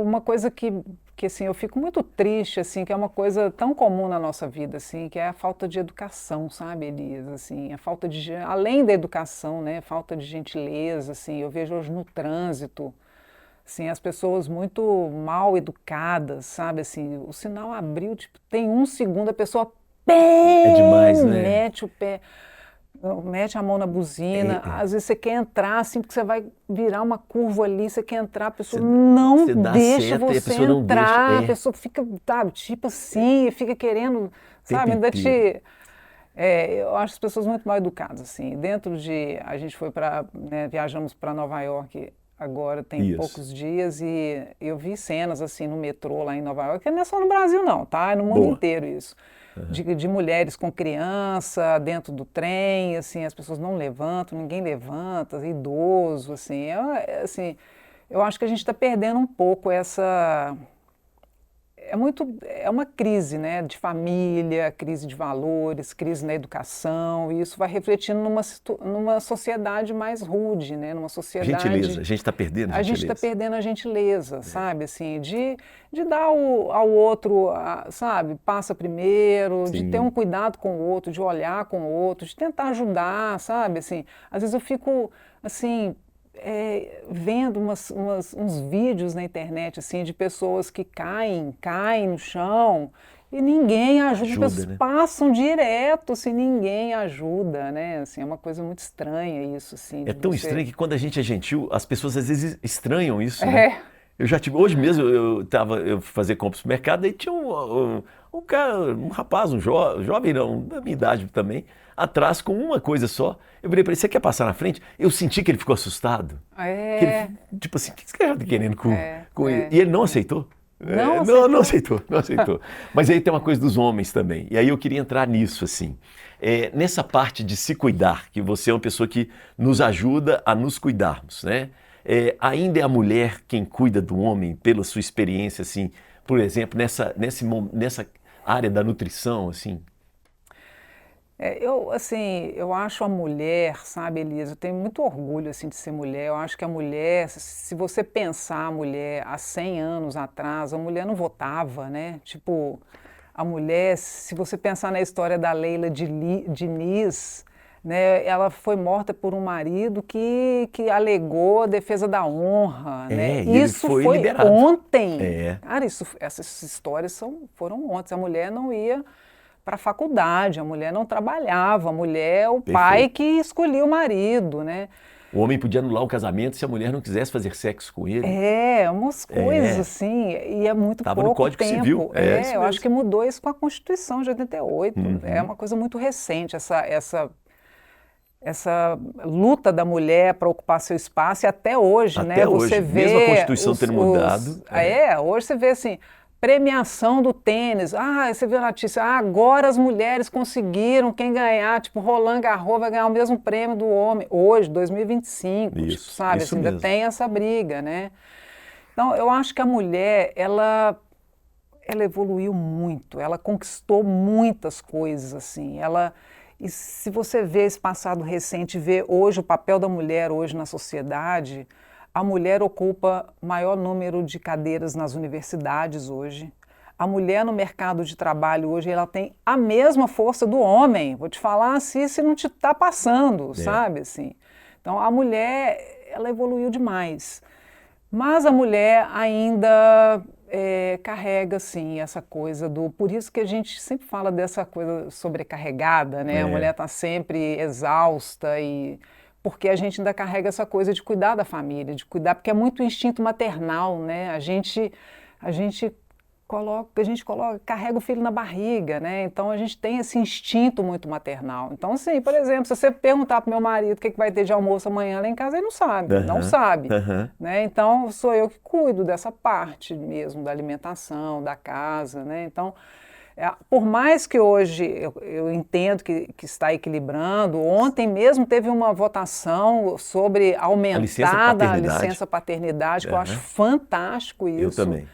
Uma coisa que assim, eu fico muito triste, assim, que é uma coisa tão comum na nossa vida, assim, que é a falta de educação, sabe, Elias? Assim, a falta de, além da educação, né, falta de gentileza, assim, eu vejo hoje no trânsito, assim, as pessoas muito mal educadas, sabe, assim, o sinal abriu, tipo, tem 1 segundo, a pessoa é demais, né? mete o pé, mete a mão na buzina, às vezes você quer entrar assim, porque você vai virar uma curva ali, você quer entrar, a pessoa não deixa você entrar, a pessoa fica, sabe, tipo assim, fica querendo, sabe, ainda te... eu acho as pessoas muito mal educadas, assim, a gente foi viajamos para Nova York agora tem Isso. poucos dias, e eu vi cenas assim no metrô lá em Nova York, que não é só no Brasil não, tá? É no mundo Boa. inteiro isso. De mulheres com criança dentro do trem, assim, as pessoas não levantam, ninguém levanta, idoso, assim, assim, eu acho que a gente está perdendo um pouco essa... É uma crise, né, de família, crise de valores, crise na educação, e isso vai refletindo numa sociedade mais rude, né, numa sociedade... Gentileza, a gente está perdendo A gente está gentileza. perdendo a gentileza, sabe, assim, de dar ao outro, sabe, passa primeiro, de ter um Sim. cuidado com o outro, de olhar com o outro, de tentar ajudar, sabe, assim, às vezes eu fico, assim, vendo uns vídeos na internet, assim, de pessoas que caem no chão e ninguém ajuda, as pessoas Né? passam direto, assim, ninguém ajuda, né, assim, é uma coisa muito estranha isso, assim, É de tão você... estranho que quando a gente é gentil, as pessoas às vezes estranham isso, né? Eu já tive, hoje mesmo eu fui fazer compras no mercado e tinha um cara, um rapaz, jovem não, da minha idade também, atrás com uma coisa só. Eu virei para ele, você quer passar na frente? Eu senti que ele ficou assustado. Que ele, tipo assim, o que esse cara tá querendo com ele? E ele não aceitou. Não aceitou. Mas aí tem uma coisa dos homens também. E aí eu queria entrar nisso, assim. Nessa parte de se cuidar, que você é uma pessoa que nos ajuda a nos cuidarmos, né? Ainda é a mulher quem cuida do homem, pela sua experiência, assim, por exemplo, nessa área da nutrição, assim? Eu acho a mulher, sabe, Elisa, eu tenho muito orgulho, assim, de ser mulher. Eu acho que a mulher, se você pensar a mulher há 100 anos atrás, a mulher não votava, né? Tipo, a mulher, se você pensar na história da Leila Diniz, né, ela foi morta por um marido que alegou a defesa da honra, né? E ele Isso foi foi liberado. ontem. Cara, essas histórias foram ontem. A mulher não ia para a faculdade, a mulher não trabalhava, a mulher é o pai que escolhia o marido, né? O homem podia anular o casamento se a mulher não quisesse fazer sexo com ele. Umas coisas assim, e é muito Tava pouco no Código tempo. Civil. Eu acho que mudou isso com a Constituição de 88. É uma coisa muito recente, essa luta da mulher para ocupar seu espaço, e até hoje, né? Você vê mesmo a Constituição tendo mudado. Hoje você vê assim, premiação do tênis. Você viu a notícia, agora as mulheres conseguiram, quem ganhar, tipo, Roland Garros vai ganhar o mesmo prêmio do homem. Hoje, 2025, isso, tipo, sabe? Isso assim, mesmo. Ainda tem essa briga, né? Então, eu acho que a mulher, ela evoluiu muito, ela conquistou muitas coisas, assim. E se você vê esse passado recente, vê hoje o papel da mulher hoje na sociedade, a mulher ocupa maior número de cadeiras nas universidades hoje. A mulher no mercado de trabalho hoje, ela tem a mesma força do homem. Vou te falar assim, se não te está passando, sabe? Assim. Então, a mulher, ela evoluiu demais. Mas a mulher ainda carrega, assim, essa coisa do... Por isso que a gente sempre fala dessa coisa sobrecarregada, né? A mulher está sempre exausta porque a gente ainda carrega essa coisa de cuidar da família, de cuidar, porque é muito instinto maternal, né? A gente carrega o filho na barriga, né? Então a gente tem esse instinto muito maternal. Então, assim, por exemplo, se você perguntar para o meu marido o que vai ter de almoço amanhã lá em casa, ele não sabe, não sabe. Né? Então, sou eu que cuido dessa parte mesmo, da alimentação, da casa, né? Então, por mais que hoje eu entendo que está equilibrando, ontem mesmo teve uma votação sobre aumentar a licença paternidade, que eu acho fantástico isso. Eu também.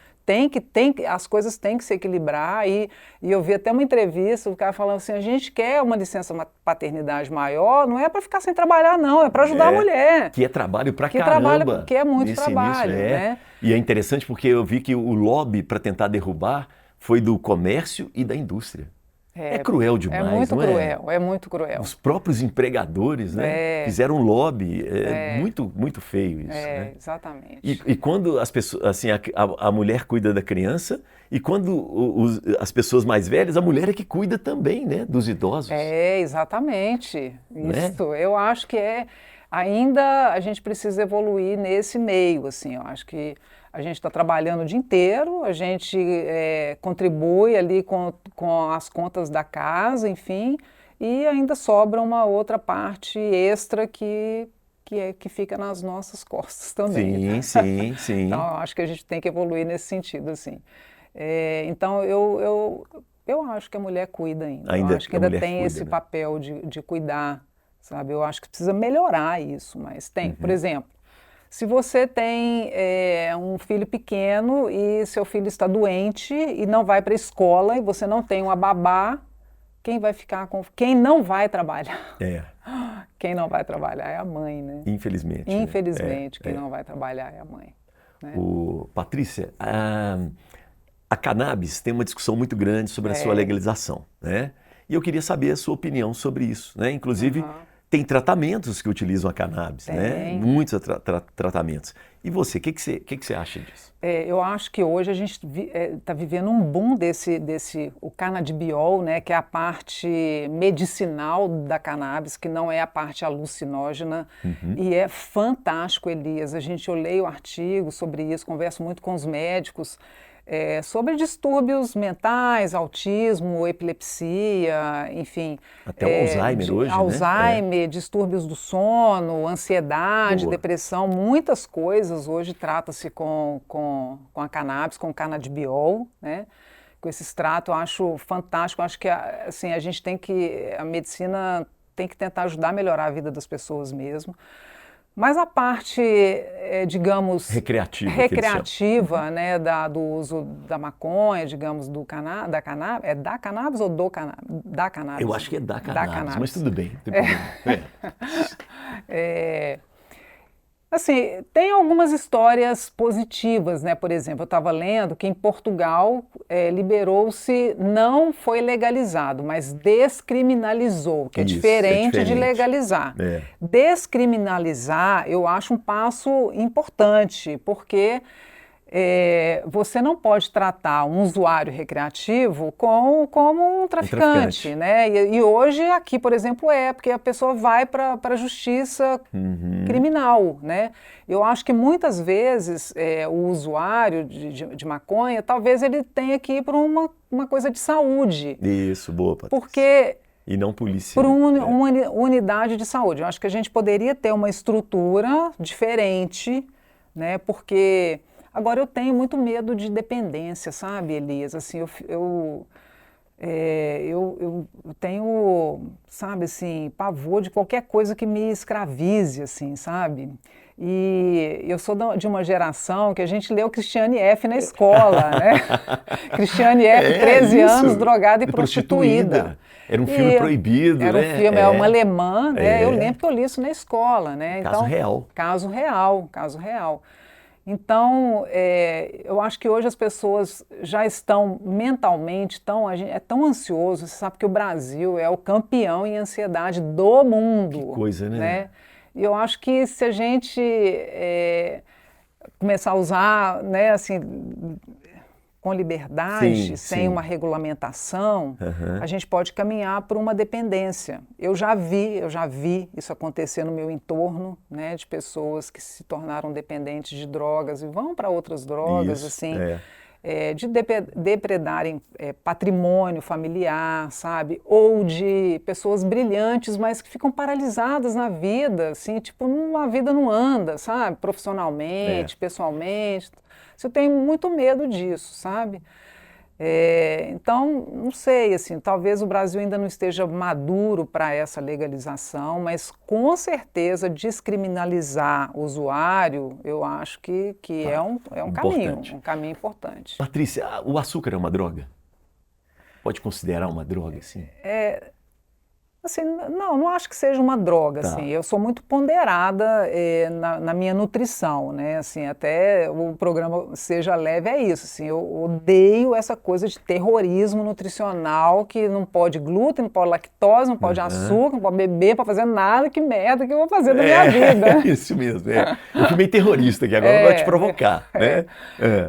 As coisas têm que se equilibrar, e eu vi até uma entrevista, o cara falando assim, a gente quer uma licença paternidade maior, não é para ficar sem trabalhar não, é para ajudar a mulher. Que é trabalho pra caramba. Que é muito trabalho, né? E é interessante porque eu vi que o lobby para tentar derrubar foi do comércio e da indústria. É cruel demais, é muito não cruel, é muito cruel. Os próprios empregadores, né, fizeram um lobby, muito, muito feio isso. Né? Exatamente. E quando as pessoas, assim, a mulher cuida da criança, e quando as pessoas mais velhas, a mulher é que cuida também, né, dos idosos. Exatamente. Isso, eu acho que ainda a gente precisa evoluir nesse meio, assim, eu acho que a gente está trabalhando o dia inteiro, a gente contribui ali com as contas da casa, enfim, e ainda sobra uma outra parte extra que que fica nas nossas costas também. Sim. Então, eu acho que a gente tem que evoluir nesse sentido, assim. Então, eu acho que a mulher cuida ainda. Eu acho que ainda tem esse papel de cuidar, sabe? Eu acho que precisa melhorar isso, mas tem. Por exemplo, se você tem um filho pequeno e seu filho está doente e não vai para a escola e você não tem uma babá, quem vai ficar com... Quem não vai trabalhar? Quem não vai trabalhar é a mãe, né? Infelizmente. Infelizmente, quem não vai trabalhar é a mãe. Né? Patrícia, a cannabis tem uma discussão muito grande sobre a sua legalização, né? E eu queria saber a sua opinião sobre isso, né? Inclusive, tem tratamentos que utilizam a cannabis, né? Muitos tratamentos. E você, o que você acha disso? Eu acho que hoje a gente está vivendo um boom o cannabidiol, né? Que é a parte medicinal da cannabis, que não é a parte alucinógena. E é fantástico, Elias. Eu leio artigos sobre isso, converso muito com os médicos. Sobre distúrbios mentais, autismo, epilepsia, enfim. Até o Alzheimer hoje, Alzheimer, distúrbios do sono, ansiedade, depressão, muitas coisas hoje trata-se com a cannabis, com o cannabidiol, né? Com esse extrato, eu acho fantástico, eu acho que assim, a medicina tem que tentar ajudar a melhorar a vida das pessoas mesmo. Mas a parte, digamos... recreativa, né, do uso da maconha, digamos, da cannabis... É da cannabis ou do cannabis? Da cannabis. Eu acho que é da cannabis, mas tudo bem, não tem problema. Assim, tem algumas histórias positivas, né? Por exemplo, eu estava lendo que em Portugal liberou-se, não foi legalizado, mas descriminalizou, que é diferente de legalizar. Descriminalizar, eu acho um passo importante, porque você não pode tratar um usuário recreativo como um traficante, né? E hoje aqui, por exemplo, porque a pessoa vai para a justiça criminal, né? Eu acho que muitas vezes o usuário de maconha, talvez ele tenha que ir para uma coisa de saúde. Isso, boa, Patrícia. Porque... E não polícia. Por uma unidade de saúde. Eu acho que a gente poderia ter uma estrutura diferente, né? Porque... Agora, eu tenho muito medo de dependência, sabe, Elias? Assim, eu tenho, sabe, assim, pavor de qualquer coisa que me escravize, assim, sabe? E eu sou de uma geração que a gente leu Christiane F. na escola, né? Christiane F., 13 anos, drogada e prostituída. Era um filme proibido, né? Era um filme, uma alemã, né? Eu lembro que eu li isso na escola, né? Caso real. Caso real. Então, eu acho que hoje as pessoas já estão mentalmente tão ansioso. Você sabe que o Brasil é o campeão em ansiedade do mundo. Que coisa, né? E eu acho que se a gente começar a usar, né, assim, com liberdade, sem uma regulamentação, a gente pode caminhar por uma dependência. Eu já vi isso acontecer no meu entorno, né, de pessoas que se tornaram dependentes de drogas e vão para outras drogas, de depredarem patrimônio familiar, sabe? Ou de pessoas brilhantes, mas que ficam paralisadas na vida, assim, tipo, a vida não anda, sabe? Profissionalmente, pessoalmente. Eu tenho muito medo disso, sabe? Então, não sei, assim, talvez o Brasil ainda não esteja maduro para essa legalização, mas com certeza descriminalizar o usuário, eu acho que é um caminho importante. Patrícia, o açúcar é uma droga? Pode considerar uma droga, assim? Assim, não acho que seja uma droga, assim. Eu sou muito ponderada na minha nutrição, né? Assim, até o programa Seja Leve é isso, assim. Eu odeio essa coisa de terrorismo nutricional, que não pode glúten, não pode lactose, não pode açúcar, não pode beber, não pode fazer nada. Que merda que eu vou fazer da minha vida? É isso mesmo, Eu fui meio terrorista aqui, agora não vai te provocar, né?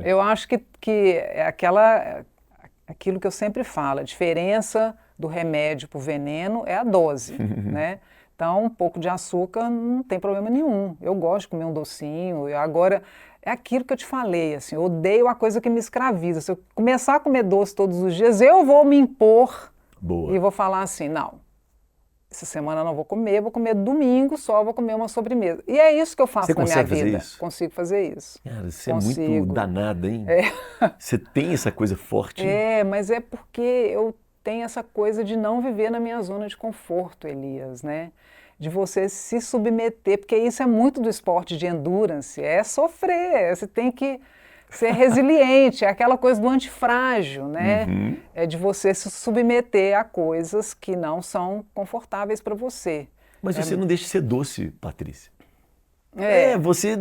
Eu acho que é aquilo que eu sempre falo, a diferença do remédio para o veneno é a dose, né? Então, um pouco de açúcar não tem problema nenhum. Eu gosto de comer um docinho. Agora, é aquilo que eu te falei, assim, eu odeio a coisa que me escraviza. Se eu começar a comer doce todos os dias, eu vou me impor e vou falar assim, não, essa semana eu não vou comer domingo só, vou comer uma sobremesa. E é isso que eu faço na minha vida. Você consegue fazer isso? Consigo fazer isso. Cara, você é muito danada, hein? Você tem essa coisa forte. Mas é porque eu tenho essa coisa de não viver na minha zona de conforto, Elias, né? De você se submeter, porque isso é muito do esporte de endurance, é sofrer, você tem que ser resiliente, é aquela coisa do antifrágil, né? Uhum. É de você se submeter a coisas que não são confortáveis para você. Mas você não deixa de ser doce, Patrícia. Você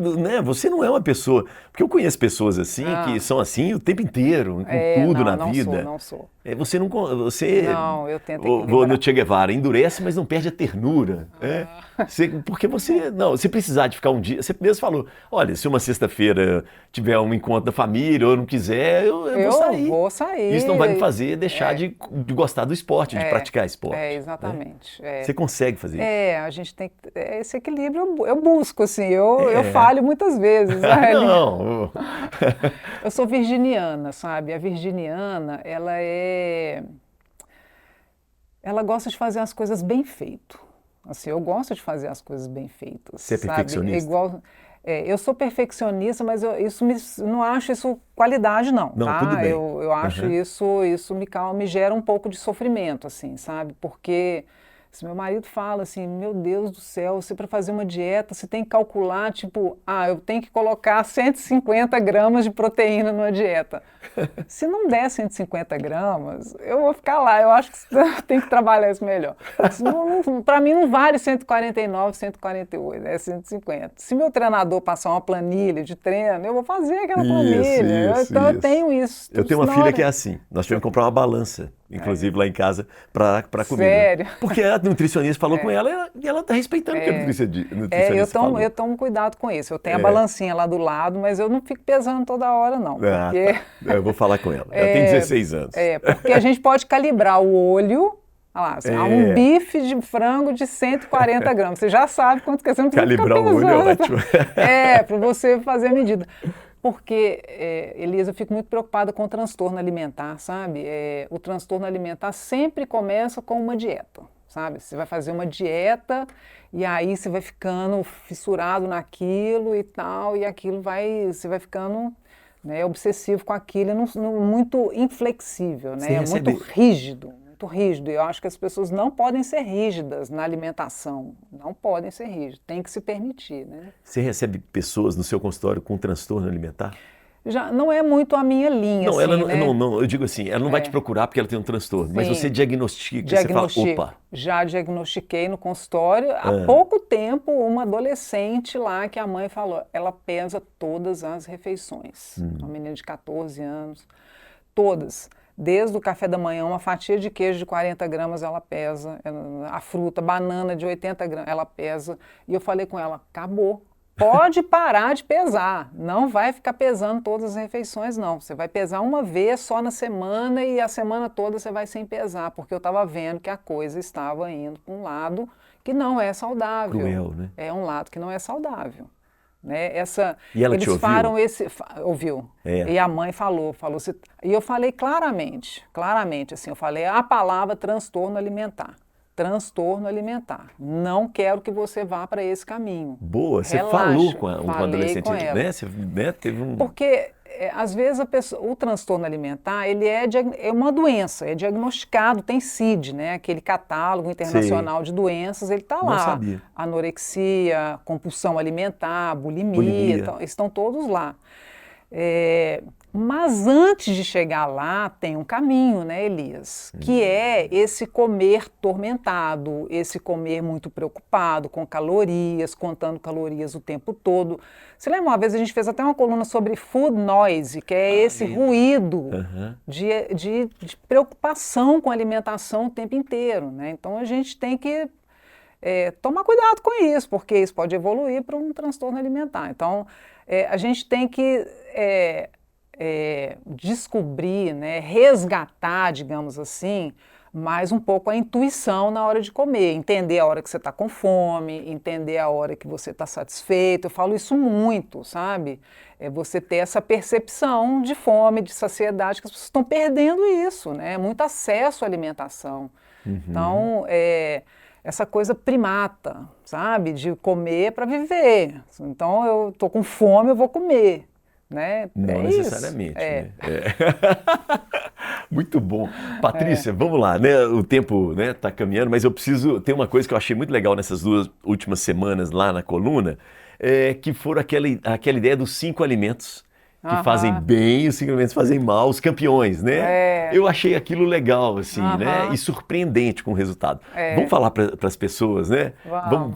não é uma pessoa... Porque eu conheço pessoas assim, que são assim o tempo inteiro, com tudo na vida. Não sou. Você não... Não, eu tento equilibrar. No Che Guevara, endurece, mas não perde a ternura. Porque se precisar de ficar um dia... Você mesmo falou, olha, se uma sexta-feira tiver um encontro da família ou eu não quiser, eu vou sair. Isso não vai me fazer deixar de gostar do esporte, de praticar esporte. Exatamente. Você consegue fazer isso? A gente tem que... Esse equilíbrio eu busco, assim. Eu falho muitas vezes. Não. Eu sou virginiana, sabe? A virginiana, ela gosta de fazer as coisas bem feito. Assim, eu gosto de fazer as coisas bem feitas. Você é perfeccionista? Eu sou perfeccionista, mas não acho isso qualidade, não. Tá? Tudo bem. Eu acho isso me gera um pouco de sofrimento, assim, sabe? Porque se meu marido fala assim, meu Deus do céu, você para fazer uma dieta, você tem que calcular, tipo, eu tenho que colocar 150 gramas de proteína numa dieta. Se não der 150 gramas, eu vou ficar lá, eu acho que você tem que trabalhar isso melhor. Para mim não vale 149, 148, é 150. Se meu treinador passar uma planilha de treino, eu vou fazer aquela planilha. Então eu tenho isso. Eu tenho uma filha que é assim, nós tivemos que comprar uma balança, inclusive lá em casa, para comida. Sério? Porque a nutricionista falou com ela e ela está respeitando o que a nutricionista falou. Eu tomo cuidado com isso. Eu tenho a balancinha lá do lado, mas eu não fico pesando toda hora, não. Porque... Eu vou falar com ela. Ela tem 16 anos. Porque a gente pode calibrar o olho. Olha lá, há um bife de frango de 140 gramas. Você já sabe quanto que você não precisa calibrar o olho é ótimo. Para você fazer a medida. Porque, Elisa, eu fico muito preocupada com o transtorno alimentar, sabe? O transtorno alimentar sempre começa com uma dieta, sabe? Você vai fazer uma dieta e aí você vai ficando fissurado naquilo e tal, e aquilo você vai ficando obsessivo com aquilo, muito inflexível, né? Muito rígido. Muito rígido. Eu acho que as pessoas não podem ser rígidas na alimentação. Não podem ser rígidas. Tem que se permitir, né? Você recebe pessoas no seu consultório com transtorno alimentar? Já não é muito a minha linha, não, assim, eu digo assim, ela não vai te procurar porque ela tem um transtorno, mas você diagnostica, você fala, opa. Já diagnostiquei no consultório, há pouco tempo, uma adolescente lá que a mãe falou, ela pesa todas as refeições, uma menina de 14 anos, todas. Desde o café da manhã, uma fatia de queijo de 40 gramas ela pesa, a fruta, banana de 80 gramas ela pesa, e eu falei com ela, acabou. Pode parar de pesar, não vai ficar pesando todas as refeições, não. Você vai pesar uma vez só na semana e a semana toda você vai sem pesar, porque eu estava vendo que a coisa estava indo para um lado que não é saudável. Cruel, né? É um lado que não é saudável. Né? E ela te ouviu? Ouviu. E a mãe falou assim, e eu falei claramente, assim, eu falei a palavra transtorno alimentar. Transtorno alimentar. Não quero que você vá para esse caminho. Boa, você falou com a adolescente, com ela. Né? Você, teve um... Porque, às vezes, o transtorno alimentar, ele é uma doença, é diagnosticado, tem CID, né? Aquele catálogo internacional de doenças, ele está lá. Não sabia. Anorexia, compulsão alimentar, bulimia. Estão todos lá. Mas antes de chegar lá, tem um caminho, né, Elias? Que é esse comer tormentado, esse comer muito preocupado, com calorias, contando calorias o tempo todo. Você lembra uma vez a gente fez até uma coluna sobre food noise, que é esse ruído de preocupação com a alimentação o tempo inteiro, né? Então a gente tem que tomar cuidado com isso, porque isso pode evoluir para um transtorno alimentar. Então a gente tem que... descobrir, né, resgatar, digamos assim, mas um pouco a intuição na hora de comer, entender a hora que você está com fome, entender a hora que você está satisfeito. Eu falo isso muito, sabe? É você ter essa percepção de fome, de saciedade, que as pessoas estão perdendo isso, né? Muito acesso à alimentação. Então, essa coisa primata, sabe? De comer para viver. Então, eu estou com fome, eu vou comer. Né? Não necessariamente, né? Muito bom. Patrícia, vamos lá, né? O tempo, né, tá caminhando, mas eu preciso... Tem uma coisa que eu achei muito legal nessas 2 últimas semanas lá na coluna, que foram aquela ideia dos 5 alimentos que fazem bem e os 5 alimentos fazem mal, os campeões, né? Eu achei aquilo legal, assim, né? E surpreendente com o resultado. Vamos falar para as pessoas, né?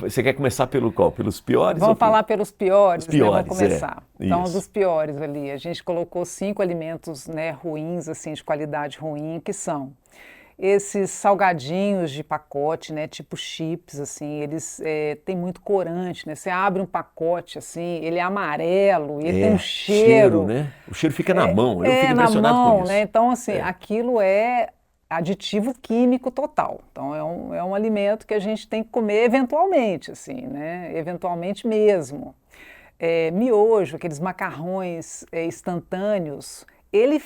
Você quer começar pelo qual? Pelos piores? Vamos falar pelos piores, né? Vamos começar. Então, dos piores ali, a gente colocou 5 alimentos, né, ruins, assim, de qualidade ruim, que são esses salgadinhos de pacote, né, tipo chips, assim, eles têm muito corante, né? Você abre um pacote, assim, ele é amarelo e ele tem um cheiro. Né? O cheiro fica na mão, eu fico impressionado na mão, com isso. Né? Então, assim, aquilo é aditivo químico total. Então, é um alimento que a gente tem que comer eventualmente, assim, né? Eventualmente mesmo. Miojo, aqueles macarrões instantâneos, ele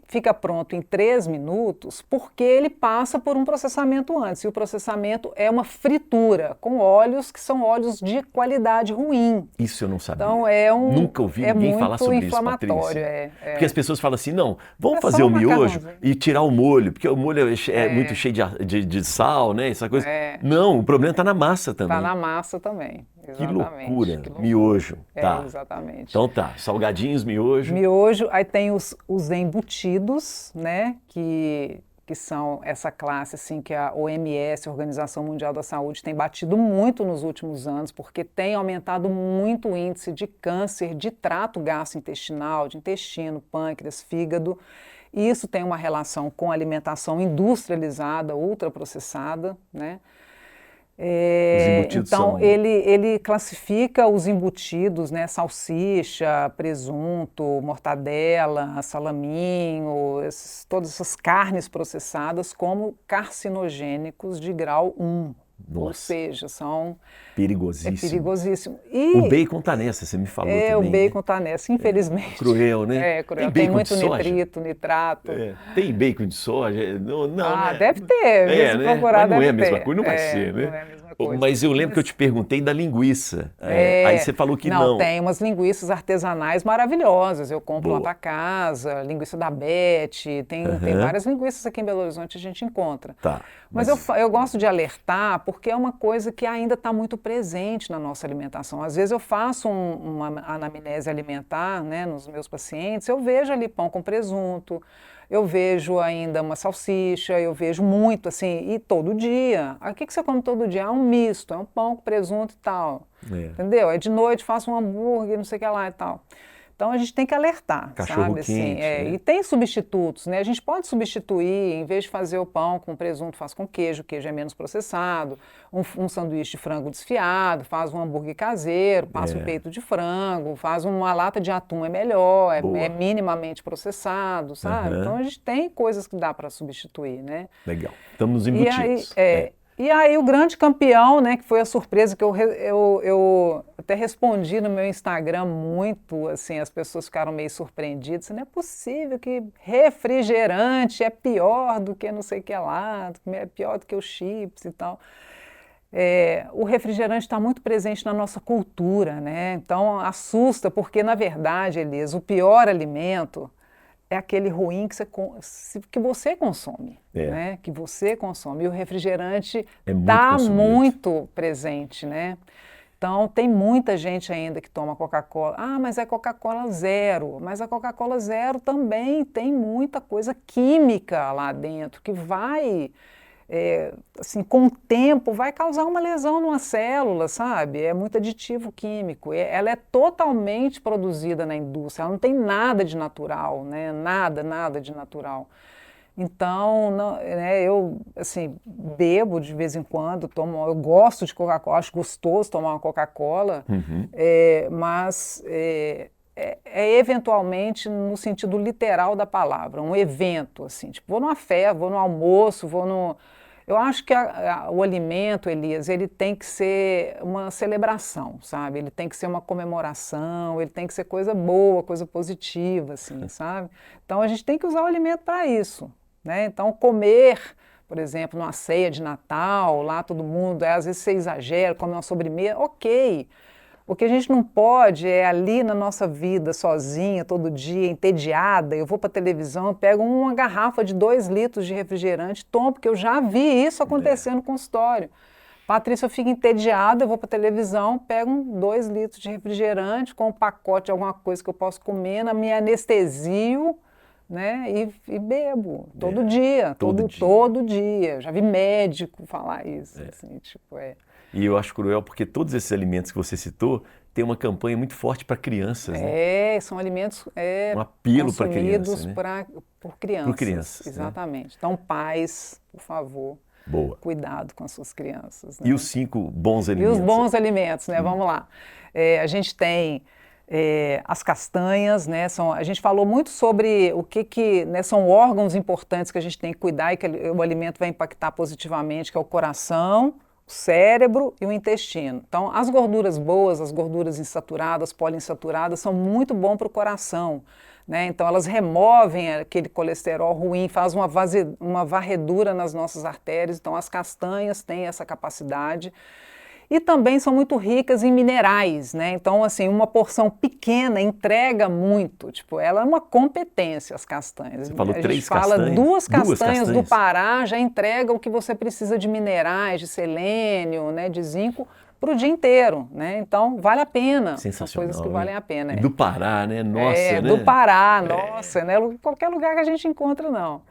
fica pronto em 3 minutos porque ele passa por um processamento antes. E o processamento é uma fritura com óleos que são óleos de qualidade ruim. Isso eu não sabia. Então, nunca ouvi ninguém falar sobre isso, Patrícia. Porque as pessoas falam assim, não, vamos fazer o miojo e tirar o molho, porque o molho é muito cheio de sal, né? Essa coisa. Não, o problema está na massa também. Está na massa também. Que loucura, miojo. Tá. Exatamente. Então tá, salgadinhos, miojo. Miojo, aí tem os embutidos, né, que são essa classe assim que a OMS, a Organização Mundial da Saúde, tem batido muito nos últimos anos, porque tem aumentado muito o índice de câncer de trato gastrointestinal, de intestino, pâncreas, fígado. E isso tem uma relação com a alimentação industrializada, ultraprocessada, né? Então, ele classifica os embutidos, né, salsicha, presunto, mortadela, salaminho, todas essas carnes processadas como carcinogênicos de grau 1. Nossa. Ou seja, são... Perigosíssimo. É perigosíssimo. O bacon tá nessa, você me falou também. O bacon tá nessa, infelizmente. Cruel, né? Cruel. Tem muito nitrito, nitrato. Tem bacon de soja? Não, né? Deve ter. Né? Procurar, mas não é a deve mesma ter. coisa, não vai ser, né? Não é a mesma coisa. Mas eu lembro que eu te perguntei da linguiça. Aí você falou que não. Tem umas linguiças artesanais maravilhosas. Eu compro lá para casa, linguiça da Bete, tem várias linguiças aqui em Belo Horizonte a gente encontra. Tá. Mas eu gosto de alertar porque é uma coisa que ainda está muito presente na nossa alimentação. Às vezes eu faço uma anamnese alimentar, né, nos meus pacientes, eu vejo ali pão com presunto, eu vejo ainda uma salsicha, eu vejo muito assim, e todo dia. O que você come todo dia? É um misto, é um pão com presunto e tal. Entendeu? É de noite, faço um hambúrguer, não sei o que lá e tal. Então a gente tem que alertar, cachorro sabe? Quente, assim, né? E tem substitutos, né? A gente pode substituir, em vez de fazer o pão com presunto, faz com queijo, o queijo é menos processado, um sanduíche de frango desfiado, faz um hambúrguer caseiro, passa um peito de frango, faz uma lata de atum, é melhor, é minimamente processado, sabe? Então a gente tem coisas que dá para substituir, né? Legal. Estamos nos embutidos. E aí o grande campeão, né, que foi a surpresa que eu até respondi no meu Instagram muito, assim, as pessoas ficaram meio surpreendidas, não é possível que refrigerante é pior do que não sei o que lá, é pior do que os chips e tal. O refrigerante está muito presente na nossa cultura, né? Então assusta, porque na verdade, Elias, o pior alimento é aquele ruim que você consome, né? Que você consome. E o refrigerante está muito presente, né? Então, tem muita gente ainda que toma Coca-Cola. Mas é Coca-Cola zero. Mas a Coca-Cola zero também tem muita coisa química lá dentro que vai... assim, com o tempo, vai causar uma lesão numa célula, sabe? É muito aditivo químico. Ela é totalmente produzida na indústria, ela não tem nada de natural, né? Nada de natural. Então, né, eu, assim, bebo de vez em quando, eu gosto de Coca-Cola, acho gostoso tomar uma Coca-Cola, mas é eventualmente no sentido literal da palavra, um evento, assim, tipo, vou numa festa, vou no almoço, vou no... Eu acho que o alimento, Elias, ele tem que ser uma celebração, sabe? Ele tem que ser uma comemoração, ele tem que ser coisa boa, coisa positiva, assim, sabe? Então a gente tem que usar o alimento para isso, né? Então comer, por exemplo, numa ceia de Natal, lá todo mundo, às vezes você exagera, come uma sobremesa, ok. O que a gente não pode é ali na nossa vida, sozinha, todo dia, entediada, eu vou para a televisão, eu pego uma garrafa de 2 litros de refrigerante, tomo, porque eu já vi isso acontecer no consultório. Patrícia, eu fico entediada, eu vou para a televisão, pego 2 litros de refrigerante com um pacote de alguma coisa que eu posso comer, me anestesio, né, e bebo, todo dia, todo dia. Já vi médico falar isso, assim, tipo, E eu acho cruel porque todos esses alimentos que você citou têm uma campanha muito forte para crianças, né? São alimentos um apelo para consumidos crianças, né? por crianças. Por crianças, exatamente. Né? Então, pais, por favor, cuidado com as suas crianças. Né? E os 5 bons alimentos? E os bons alimentos, né? Vamos lá. A gente tem as castanhas, né? A gente falou muito sobre o que né, são órgãos importantes que a gente tem que cuidar e que o alimento vai impactar positivamente, que é o coração, o cérebro e o intestino. Então, as gorduras boas, as gorduras insaturadas, poliinsaturadas, são muito bom para o coração. Né? Então, elas removem aquele colesterol ruim, fazem uma varredura nas nossas artérias. Então, as castanhas têm essa capacidade. E também são muito ricas em minerais, né? Então, assim, uma porção pequena entrega muito. Tipo, ela é uma competência, as castanhas. Você falou 3 castanhas? A gente fala 2 castanhas do castanhas. Pará já entrega o que você precisa de minerais, de selênio, né, de zinco, para o dia inteiro, né? Então, vale a pena. Sensacional. São coisas que valem a pena. Do Pará, né? Nossa, né? Do Pará, nossa, né? Qualquer lugar que a gente encontra, não.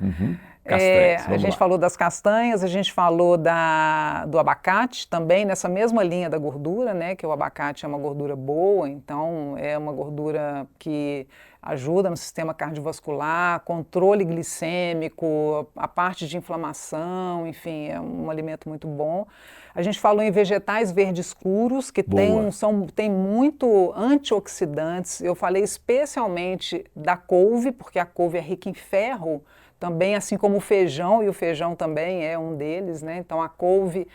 Castanhas, a gente falou das castanhas, a gente falou do abacate também, nessa mesma linha da gordura, né? Que o abacate é uma gordura boa, então é uma gordura que ajuda no sistema cardiovascular, controle glicêmico, a parte de inflamação, enfim, é um alimento muito bom. A gente falou em vegetais verdes escuros, que tem muito antioxidantes. Eu falei especialmente da couve, porque a couve é rica em ferro, também, assim como o feijão, e o feijão também é um deles, né? Então, a couve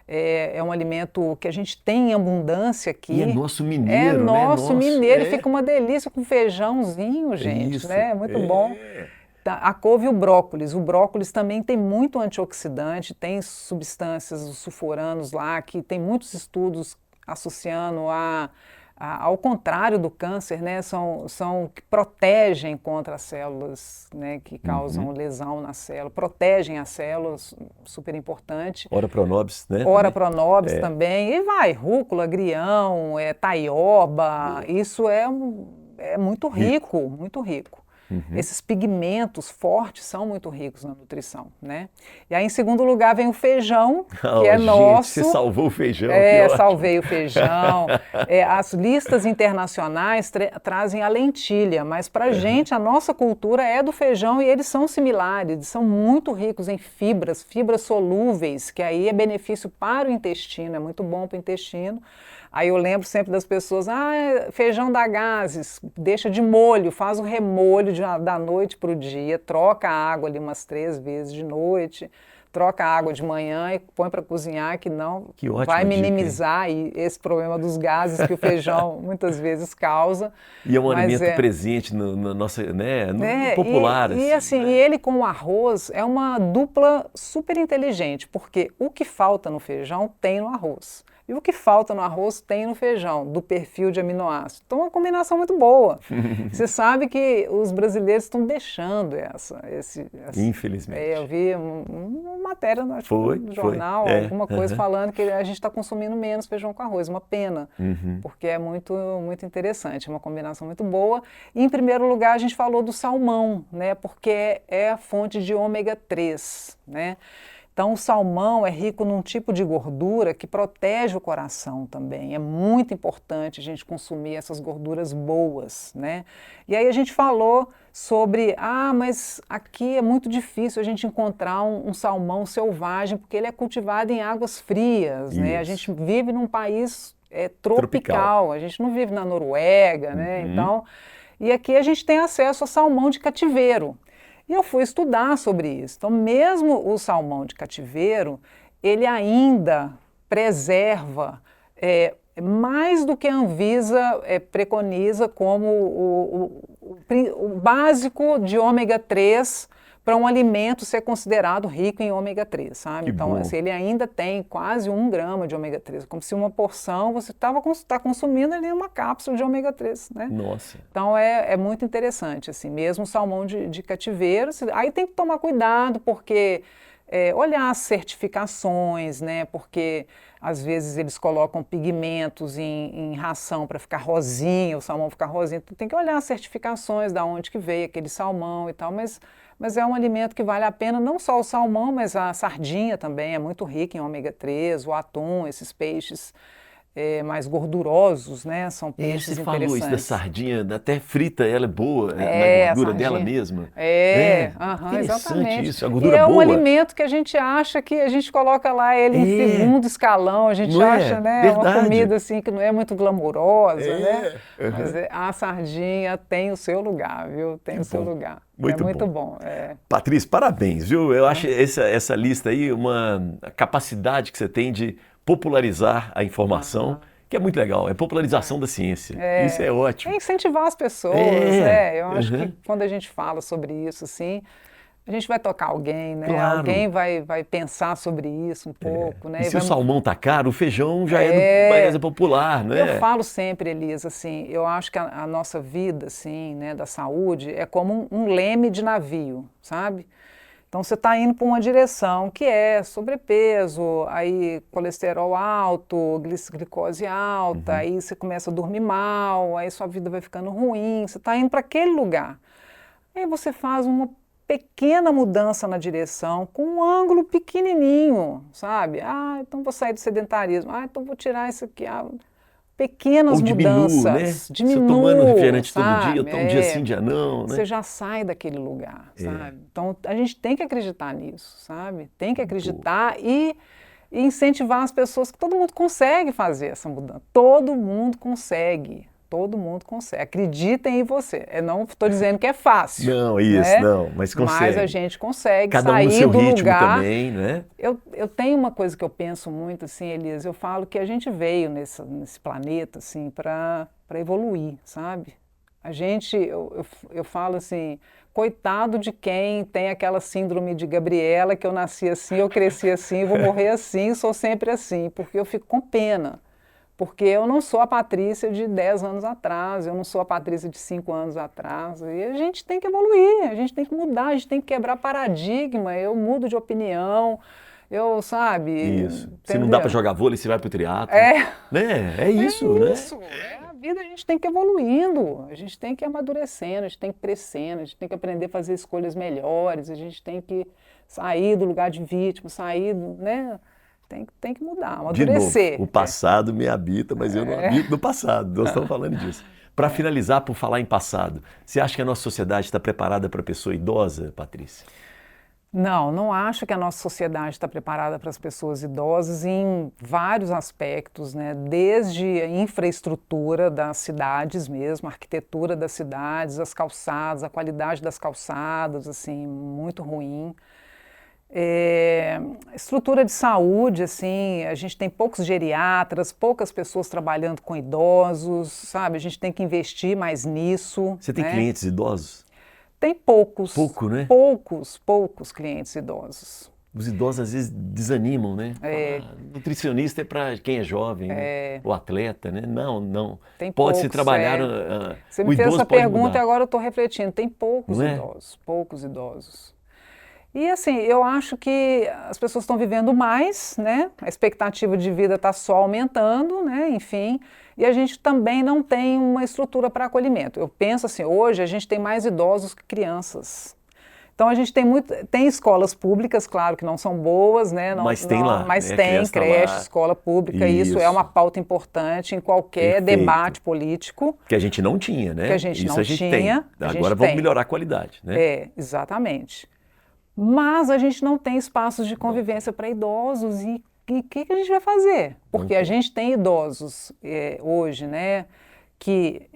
é um alimento que a gente tem em abundância aqui. E é nosso mineiro, né? É nosso mineiro, e fica uma delícia com feijãozinho, gente, Isso, né? Muito bom. A couve e o brócolis também tem muito antioxidante, tem substâncias, os sulfuranos lá, que tem muitos estudos associando ao contrário do câncer, né, são que protegem contra as células, né, que causam lesão na célula, protegem as células, super importante. Ora pronobis, né? Ora pronobis também, e vai, rúcula, agrião, taioba, isso é muito rico, muito rico. Esses pigmentos fortes são muito ricos na nutrição, né? E aí, em segundo lugar, vem o feijão, que é nosso. Você salvou o feijão. Salvei o feijão. As listas internacionais trazem a lentilha, mas para a gente, a nossa cultura é do feijão e eles são similares, são muito ricos em fibras solúveis, que aí é benefício para o intestino, é muito bom para o intestino. Aí eu lembro sempre das pessoas, feijão dá gases, deixa de molho, faz o remolho da noite para o dia, troca a água ali umas 3 vezes de noite, troca a água de manhã e põe para cozinhar, que vai minimizar esse problema dos gases que o feijão muitas vezes causa. E é um alimento presente no nosso, né, no popular. E ele com o arroz é uma dupla super inteligente, porque o que falta no feijão tem no arroz. E o que falta no arroz tem no feijão, do perfil de aminoácidos. Então é uma combinação muito boa. Você sabe que os brasileiros estão deixando Infelizmente. Eu vi uma matéria no jornal, alguma coisa falando que a gente está consumindo menos feijão com arroz. Uma pena, porque é muito, muito interessante, é uma combinação muito boa. E em primeiro lugar a gente falou do salmão, né, porque é a fonte de ômega 3, né? Então, o salmão é rico num tipo de gordura que protege o coração também. É muito importante a gente consumir essas gorduras boas, né? E aí a gente falou sobre, mas aqui é muito difícil a gente encontrar um salmão selvagem, porque ele é cultivado em águas frias, né? A gente vive num país é tropical. A gente não vive na Noruega, né? Então, e aqui a gente tem acesso a salmão de cativeiro. E eu fui estudar sobre isso. Então, mesmo o salmão de cativeiro, ele ainda preserva mais do que a Anvisa preconiza como o básico de ômega 3 para um alimento ser considerado rico em ômega 3, sabe? Então, assim, ele ainda tem quase 1 grama de ômega 3, como se uma porção você está consumindo ali uma cápsula de ômega 3, né? Nossa. Então, é muito interessante, assim, mesmo o salmão de cativeiro. Aí tem que tomar cuidado, porque olhar as certificações, né? Porque às vezes eles colocam pigmentos em ração para ficar rosinha, o salmão ficar rosinha. Então, tem que olhar as certificações, da onde que veio aquele salmão e tal, mas é um alimento que vale a pena, não só o salmão, mas a sardinha também é muito rica em ômega 3, o atum, esses peixes mais gordurosos, né? São peixes você interessantes. falou isso da sardinha, até frita ela é boa, na gordura dela mesma. Exatamente. Isso, a gordura e é boa. um alimento que a gente acha que a gente coloca lá ele em segundo escalão, a gente acha, né? Verdade. Uma comida assim que não é muito glamurosa, né? Mas a sardinha tem o seu lugar, viu? Tem o seu lugar. Muito bom. Patrícia, parabéns, viu? Eu acho essa lista aí uma capacidade que você tem de popularizar a informação, que é muito legal, é popularização da ciência. Isso é ótimo. É incentivar as pessoas, né? Eu acho que quando a gente fala sobre isso, assim, a gente vai tocar alguém, né? Claro. Alguém vai pensar sobre isso um pouco, né? E se o salmão tá caro, o feijão já é popular, né? Eu falo sempre, Elisa, assim, eu acho que a nossa vida, assim, né, da saúde, é como um leme de navio, sabe? Então você está indo para uma direção que é sobrepeso, aí colesterol alto, glicose alta, aí você começa a dormir mal, aí sua vida vai ficando ruim, você está indo para aquele lugar. Aí você faz uma pequena mudança na direção, com um ângulo pequenininho, sabe? Então vou sair do sedentarismo, então vou tirar isso aqui. Pequenas mudanças. Né? Se eu tomando refrigerante todo dia, eu tomo um dia sim, dia não, né? Você já sai daquele lugar, sabe? Então, a gente tem que acreditar nisso, sabe? Tem que acreditar e incentivar as pessoas, que todo mundo consegue fazer essa mudança. Todo mundo consegue. Todo mundo consegue. Acreditem em você. Eu não estou dizendo que é fácil. Não, isso, né? não, mas consegue. Mas a gente consegue Cada sair um no seu do ritmo lugar. também, né? Eu tenho uma coisa que eu penso muito, assim, Elisa, eu falo que a gente veio nesse planeta, assim, para evoluir, sabe? Eu falo assim, coitado de quem tem aquela síndrome de Gabriela, que eu nasci assim, eu cresci assim, vou morrer assim, sou sempre assim, porque eu fico com pena. Porque eu não sou a Patrícia de 10 anos atrás, eu não sou a Patrícia de 5 anos atrás. E a gente tem que evoluir, a gente tem que mudar, a gente tem que quebrar paradigma. Eu mudo de opinião, sabe? Isso. Entendeu? Se não dá para jogar vôlei, você vai para o triatlo. Né? É isso, né? A vida a gente tem que ir evoluindo, a gente tem que ir amadurecendo, a gente tem que ir crescendo, a gente tem que aprender a fazer escolhas melhores, a gente tem que sair do lugar de vítima, sair, né? Tem que mudar, amadurecer. De novo, o passado me habita, mas eu não habito no passado. Nós estamos falando disso. Para finalizar, por falar em passado, você acha que a nossa sociedade está preparada para a pessoa idosa, Patrícia? Não acho que a nossa sociedade está preparada para as pessoas idosas em vários aspectos, né? Desde a infraestrutura das cidades mesmo, a arquitetura das cidades, as calçadas, a qualidade das calçadas, assim, muito ruim. Estrutura de saúde, assim, a gente tem poucos geriatras, poucas pessoas trabalhando com idosos, sabe? A gente tem que investir mais nisso. Você tem clientes idosos? Tem poucos. Pouco, né? Poucos clientes idosos. Os idosos às vezes desanimam, né? Nutricionista é para quem é jovem, né? O atleta, né? Não. Tem Pode-se trabalhar. Você me fez essa pergunta e agora eu estou refletindo. Tem poucos idosos. E assim, eu acho que as pessoas estão vivendo mais, né? A expectativa de vida está só aumentando, né? Enfim, e a gente também não tem uma estrutura para acolhimento. Eu penso assim, hoje a gente tem mais idosos que crianças. Então a gente tem escolas públicas, claro que não são boas, né? Mas tem lá. Mas tem creche, escola pública, isso é uma pauta importante em qualquer debate político. Que a gente não tinha, né? Que a gente isso não a gente tinha. tem. Agora vamos melhorar a qualidade, né? Exatamente. Mas a gente não tem espaços de convivência para idosos e que a gente vai fazer? Porque a gente tem idosos hoje, né, que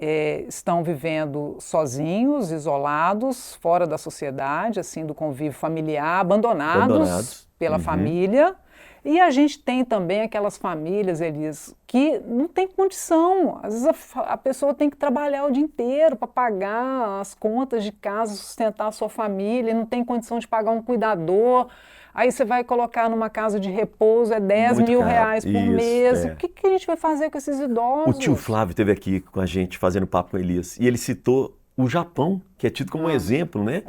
estão vivendo sozinhos, isolados, fora da sociedade, assim, do convívio familiar, abandonados pela família. E a gente tem também aquelas famílias, Elis, que não tem condição. Às vezes a pessoa tem que trabalhar o dia inteiro para pagar as contas de casa, sustentar a sua família, e não tem condição de pagar um cuidador. Aí você vai colocar numa casa de repouso, é 10 mil reais por mês. O que a gente vai fazer com esses idosos? O tio Flávio esteve aqui com a gente fazendo papo com Elias, e ele citou o Japão, que é tido como um exemplo, né?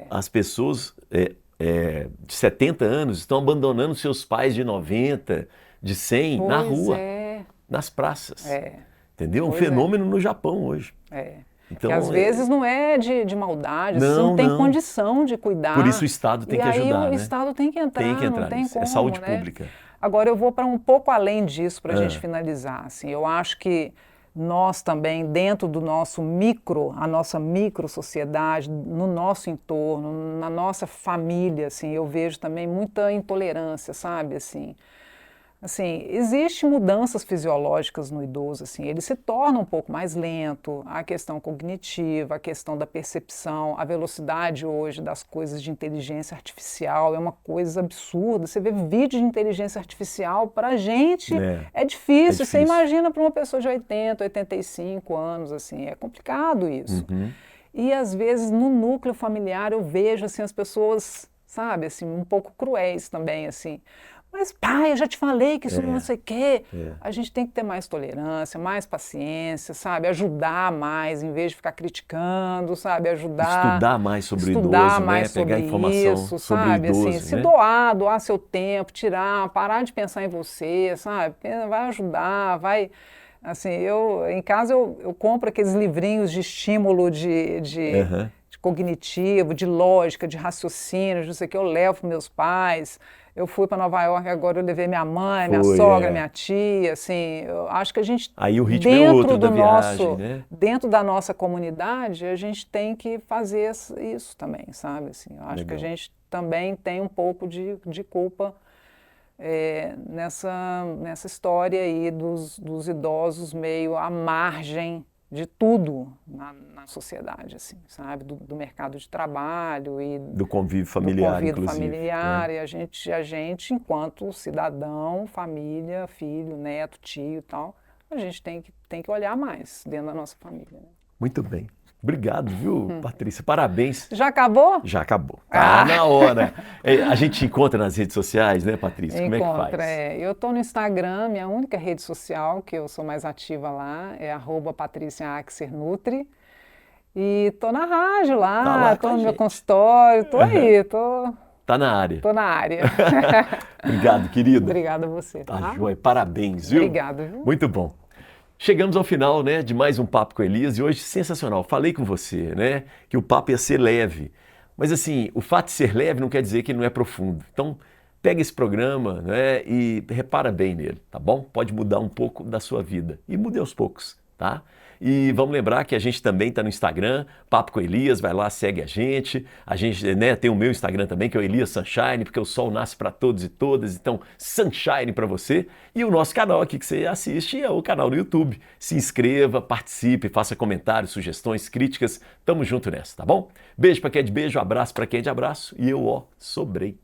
As pessoas de 70 anos estão abandonando seus pais de 90, de 100, na rua, nas praças. Entendeu? Um fenômeno no Japão hoje. Então, que às vezes não é de maldade, não tem condição de cuidar. Por isso o Estado tem que ajudar, né? O Estado tem que entrar, não tem como, é saúde pública. Agora eu vou para um pouco além disso para a gente finalizar. Assim, eu acho que nós também, dentro do nosso a nossa micro-sociedade, no nosso entorno, na nossa família, assim, eu vejo também muita intolerância, sabe, Assim, existem mudanças fisiológicas no idoso, assim, ele se torna um pouco mais lento, a questão cognitiva, a questão da percepção, a velocidade hoje das coisas de inteligência artificial é uma coisa absurda. Você vê vídeo de inteligência artificial, para a gente é difícil. Você imagina para uma pessoa de 80, 85 anos, assim, é complicado isso. E às vezes no núcleo familiar eu vejo assim, as pessoas, sabe, assim, um pouco cruéis também, assim. Mas, pai, eu já te falei que isso não sei o quê. A gente tem que ter mais tolerância, mais paciência, sabe? Ajudar mais, em vez de ficar criticando, sabe? Estudar mais sobre o idoso, mais né? Pegar informação sobre o idoso, assim, se doar seu tempo, parar de pensar em você, sabe? Vai ajudar, vai... Assim, em casa eu compro aqueles livrinhos de estímulo de cognitivo, de lógica, de raciocínio, não sei o que, eu levo para meus pais. Eu fui para Nova York, agora eu levei minha mãe, minha sogra, minha tia, assim, eu acho que a gente, aí o ritmo é outro da viagem, né? Dentro da nossa comunidade, a gente tem que fazer isso também, sabe? Assim, eu acho que a gente também tem um pouco de culpa nessa história aí dos idosos meio à margem de tudo na sociedade, assim, sabe? Do mercado de trabalho e do convívio familiar, e a gente, enquanto cidadão, família, filho, neto, tio e tal, a gente tem que olhar mais dentro da nossa família. Né? Muito bem. Obrigado, viu, Patrícia? Parabéns. Já acabou? Já acabou. Tá na hora. A gente encontra nas redes sociais, né, Patrícia? Como é que faz? Eu estou no Instagram, minha única rede social, que eu sou mais ativa lá, é @patriciaaxernutri. E estou na rádio lá, estou no meu consultório, estou aí, estou... Tá na área. Estou na área. Obrigado, querido. Obrigada a você. Tá joia. Parabéns, viu? Obrigado, viu? Muito bom. Chegamos ao final, né, de mais um Papo com Elias e hoje sensacional. Falei com você, né, que o papo ia ser leve. Mas assim, o fato de ser leve não quer dizer que ele não é profundo. Então, pega esse programa, né, e repara bem nele, tá bom? Pode mudar um pouco da sua vida. E mude aos poucos, tá? E vamos lembrar que a gente também está no Instagram, Papo com Elias, vai lá, segue a gente. A gente, né, tem o meu Instagram também, que é o Elias Sunshine, porque o sol nasce para todos e todas, então Sunshine para você. E o nosso canal aqui que você assiste é o canal no YouTube. Se inscreva, participe, faça comentários, sugestões, críticas. Tamo junto nessa, tá bom? Beijo para quem é de beijo, abraço para quem é de abraço e eu, sobrei.